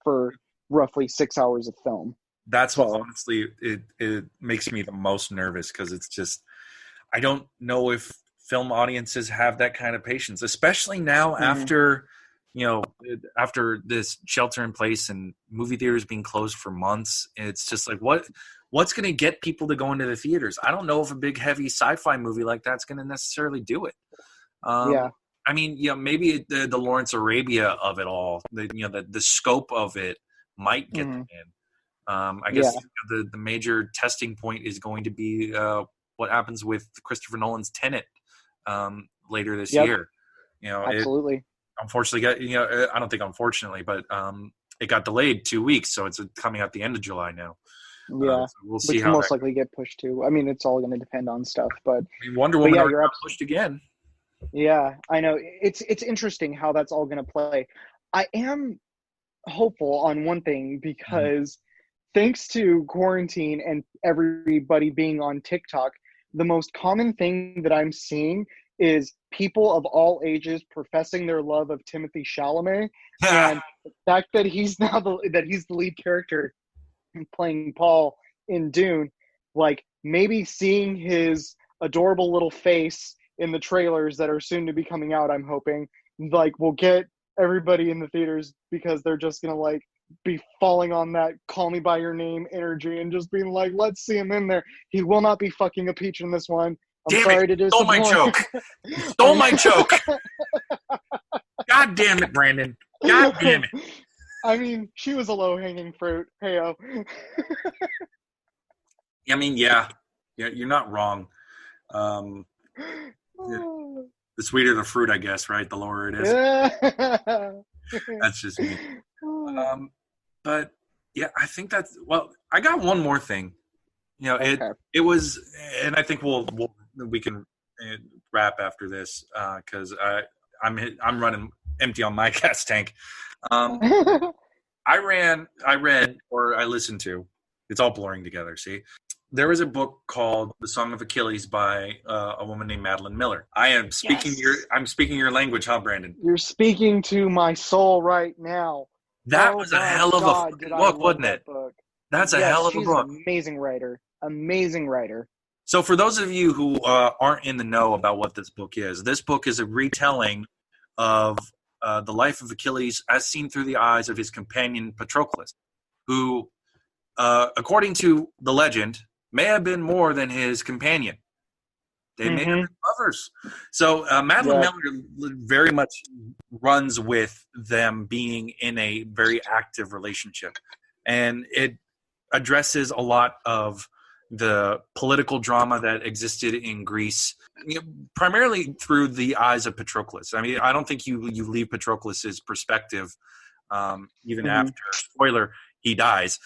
for roughly 6 hours of film. that's what So honestly it makes me the most nervous because it's just I don't know if film audiences have that kind of patience, especially now mhm. after this shelter in place and movie theaters being closed for months. It's just like what's going to get people to go into the theaters? I don't know if a big heavy sci-fi movie like that's going to necessarily do it. Um, Yeah. I mean, maybe the Lawrence Arabia of it all, the scope of it might get them Mhm. in. I guess Yeah. the major testing point is going to be what happens with Christopher Nolan's Tenet later this Yep. year. It Absolutely. unfortunately got I don't think unfortunately, but it got delayed 2 weeks, so it's coming out the end of July now. Yeah. So we'll see Which will how that most likely goes. get pushed to. I mean, it's all going to depend on stuff, I mean, Wonder but Woman yeah, already you're got absolutely. pushed again. Yeah, I know. It's interesting how that's all going to play. I am hopeful on one thing Mhm. because thanks to quarantine and everybody being on TikTok, the most common thing that I'm seeing is people of all ages professing their love of Timothy Chalamet, and the fact that he's now the lead character playing Paul in Dune, like maybe seeing his adorable little face in the trailers that are soon to be coming out, I'm hoping, like will get everybody in the theaters because they're just gonna like be falling on that call me by your name energy and just being like, let's see him in there. He will not be fucking a peach in this one. I'm Damn sorry it! to Stole my disappoint. joke. Stole my joke. God damn it, Brandon. God damn it. I mean, she was a low-hanging fruit. Heyo. I mean, yeah, you're not wrong. Yeah, the sweeter the fruit, I guess, right? The lower it is. That's just me. But yeah, I think that's well. I got one more thing. You know, Okay. it was, and I think we can wrap after this because I'm running empty on my gas tank. I read, or I listened to. It's all blurring together. See, there was a book called "The Song of Achilles" by a woman named Madeline Miller. I'm speaking your language, huh, Brandon? You're speaking to my soul right now. That Oh was a my hell of a God, fucking did I book, love wasn't that it? book. That's a Yes, hell of a she's book. an amazing writer. Amazing writer. So, for those of you who aren't in the know about what this book is a retelling of the life of Achilles as seen through the eyes of his companion Patroclus, who, according to the legend, may have been more than his companion. They may have been lovers. So Madeline Miller very much runs with them being in a very active relationship. And it addresses a lot of the political drama that existed in Greece, primarily through the eyes of Patroclus. I mean, I don't think you leave Patroclus's perspective even after, spoiler, he dies.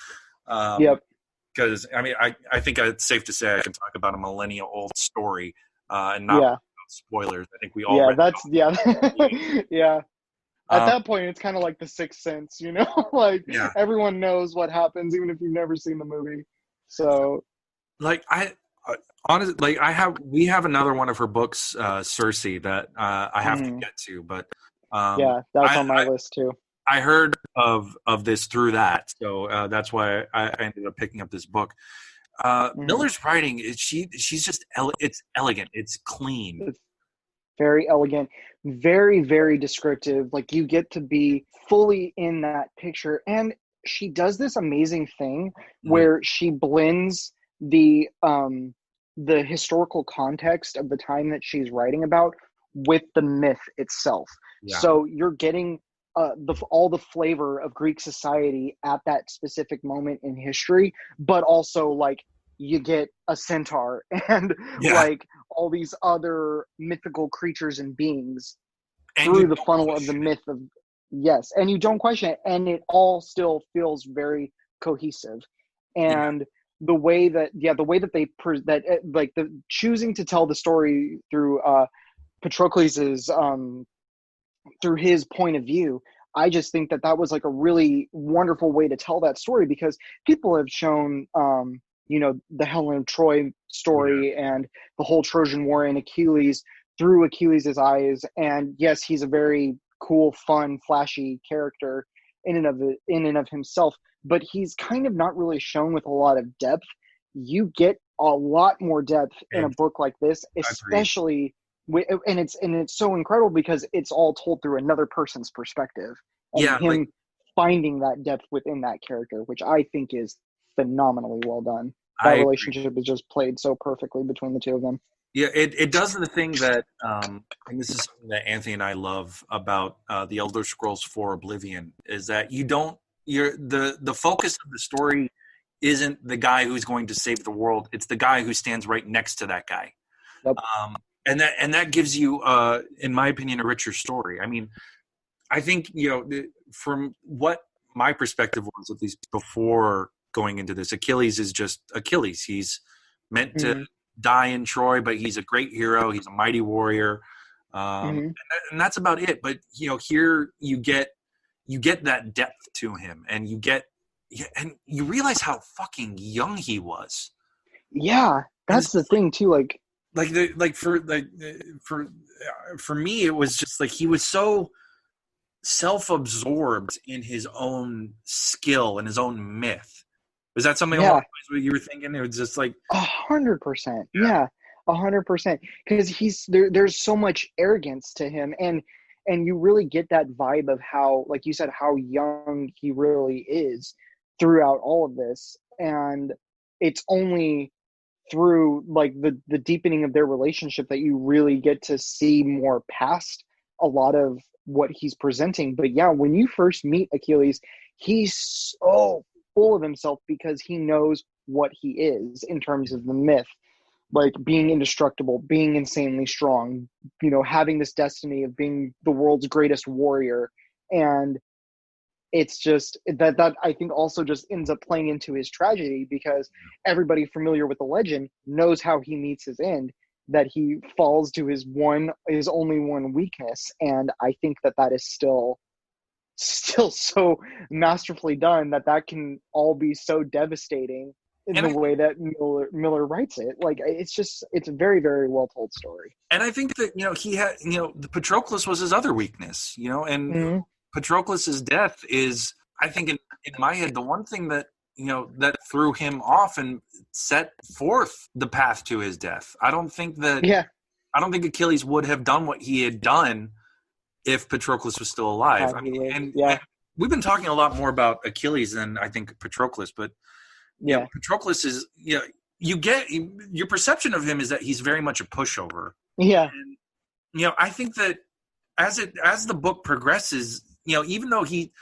Because, I mean, I think it's safe to say I can talk about a millennia-old story and not about spoilers. I think we all read yeah. At that point, it's kind of like The Sixth Sense, you know? Like, everyone knows what happens, even if you've never seen the movie. So... Like, honestly, we have another one of her books, Circe, that I have to get to, but that's on my list, too. I heard of this through that, so that's why I ended up picking up this book. Miller's writing she's just it's elegant, it's clean, it's very elegant, very, very descriptive. Like you get to be fully in that picture, and she does this amazing thing where she blends the historical context of the time that she's writing about with the myth itself. So you're getting all the flavor of Greek society at that specific moment in history, but also like you get a centaur and like all these other mythical creatures and beings through the funnel of the myth of and you don't question it, and it all still feels very cohesive. And the way that they like the choosing to tell the story through Patroclus's through his point of view, I just think that was like a really wonderful way to tell that story, because people have shown the Helen of Troy story and the whole Trojan War and Achilles through Achilles' eyes, and yes, he's a very cool, fun, flashy character in and of himself, but he's kind of not really shown with a lot of depth. You get a lot more depth in a book like this, especially and it's so incredible because it's all told through another person's perspective, and him finding that depth within that character, which I think is phenomenally well done. That relationship is just played so perfectly between the two of them. Yeah, it does the thing that, and this is something that Anthony and I love about the Elder Scrolls 4 Oblivion, is that the focus of the story isn't the guy who's going to save the world; it's the guy who stands right next to that guy. Yep. And that gives you, in my opinion, a richer story. I mean, I think from what my perspective was, at least before going into this, Achilles is just Achilles. He's meant to die in Troy, but he's a great hero. He's a mighty warrior, and that's about it. But here you get that depth to him, and you realize how fucking young he was. Yeah, and it's That's the thing too. for me, it was just like he was so self-absorbed in his own skill and his own myth. Was that something along Yeah, the lines what you were thinking? It was just like, 100%. yeah, Yeah, 100%. Because he's there. There's so much arrogance to him, and you really get that vibe of how, like you said, how young he really is throughout all of this, and it's only through like the deepening of their relationship that you really get to see more past a lot of what he's presenting. But yeah, when you first meet Achilles, he's so full of himself because he knows what he is in terms of the myth, like being indestructible, being insanely strong, having this destiny of being the world's greatest warrior. And it's just that I think also just ends up playing into his tragedy, because everybody familiar with the legend knows how he meets his end, that he falls to his only one weakness. And I think that is still so masterfully done, that can all be so devastating in and the I way that Miller writes it. Like, it's a very, very well told story. and I think that he had the Patroclus was his other weakness, and Mm-hmm. Patroclus's death is, I think, in my head, the one thing that that threw him off and set forth the path to his death. I don't think Yeah, Achilles would have done what he had done if Patroclus was still alive. had I he mean, lived. and Yeah, we've been talking a lot more about Achilles than I think Patroclus, but yeah, Patroclus is you get your perception of him is that he's very much a pushover. yeah. And I think that as the book progresses, even though he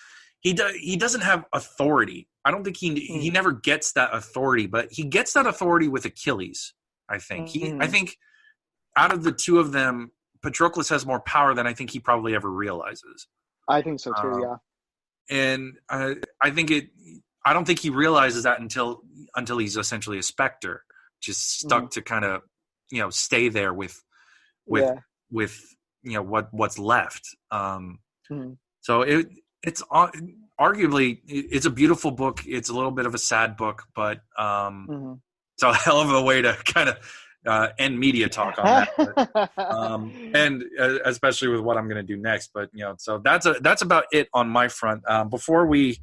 doesn't have authority. I don't think he Mm-hmm. never gets that authority, but he gets that authority with Achilles. I Mm-hmm. think out of the two of them, Patroclus has more power than I think he probably ever realizes. I think so too. Um, Yeah. and I think I don't think he realizes that until he's essentially a specter, just Mm-hmm. stuck to kind of stay there with Yeah. with what's left. Mm-hmm. So it's arguably it's a beautiful book. It's a little bit of a sad book, but Mm-hmm. it's a hell of a way to kind of end media talk on that. But, and especially with what I'm going to do next. But so that's about it on my front. Before we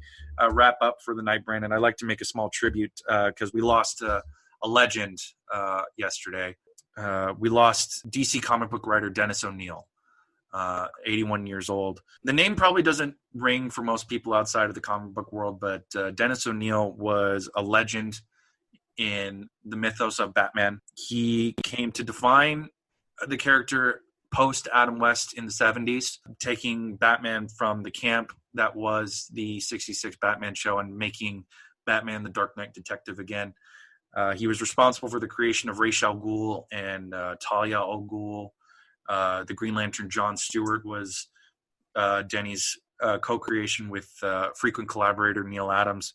wrap up for the night, Brandon, I'd like to make a small tribute because we lost a legend yesterday. We lost DC comic book writer Dennis O'Neil. 81 years old. The name probably doesn't ring for most people outside of the comic book world, but Dennis O'Neil was a legend in the mythos of Batman. He came to define the character post Adam West in the 70s, taking Batman from the camp that was the 66 Batman show and making Batman the Dark Knight detective again. He was responsible for the creation of Ra's al Ghul and Talia al Ghul. The Green Lantern John Stewart was Denny's co-creation with frequent collaborator Neil Adams.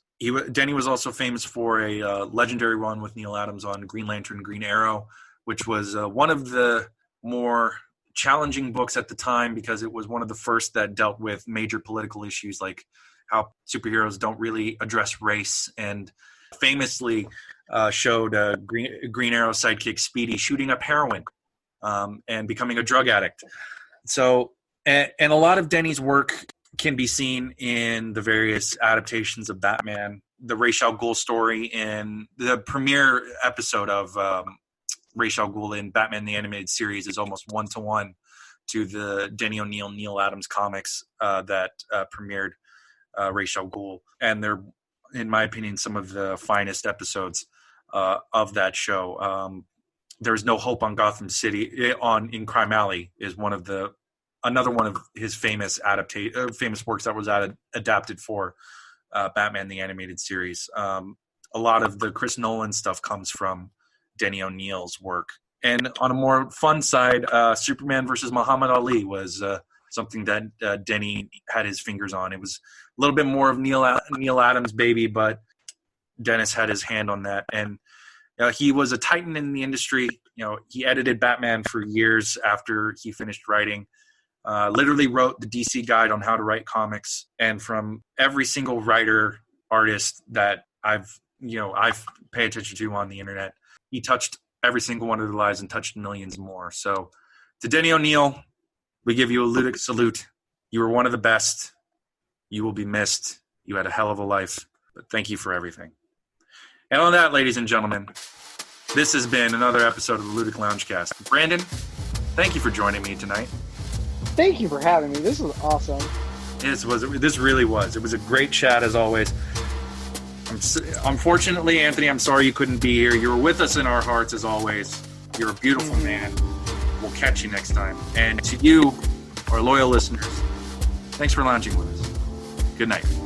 Denny was also famous for a legendary run with Neil Adams on Green Lantern Green Arrow, which was one of the more challenging books at the time because it was one of the first that dealt with major political issues like how superheroes don't really address race, and famously showed Green Arrow sidekick Speedy shooting up heroin and becoming a drug addict. So, and a lot of Denny's work can be seen in the various adaptations of Batman. The Ra's al Ghul story in the premiere episode of Ra's al Ghul in Batman the Animated Series is almost one-to-one to the Denny O'Neil, Neil Adams comics that premiered Ra's al Ghul. And they're, in my opinion, some of the finest episodes of that show. There's No Hope on Gotham City in Crime Alley is another one of his famous works that was adapted for Batman the Animated Series. A lot of the Chris Nolan stuff comes from Denny O'Neil's work. And on a more fun side, Superman versus Muhammad Ali was something that Denny had his fingers on. It was a little bit more of Neil Adams' baby, but Dennis had his hand on that. And he was a titan in the industry. He edited Batman for years after he finished writing. Literally wrote the DC guide on how to write comics. And from every single artist that I've paid attention to on the internet, he touched every single one of their lives and touched millions more. So to Denny O'Neil, we give you a ludic salute. You were one of the best. You will be missed. You had a hell of a life, but thank you for everything. And on that, ladies and gentlemen, this has been another episode of the Ludic Loungecast. Brandon, thank you for joining me tonight. Thank you for having me. This was awesome. This really was. It was a great chat as always. Unfortunately, Anthony, I'm sorry you couldn't be here. You were with us in our hearts as always. You're a beautiful man. We'll catch you next time. And to you, our loyal listeners, thanks for lounging with us. Good night.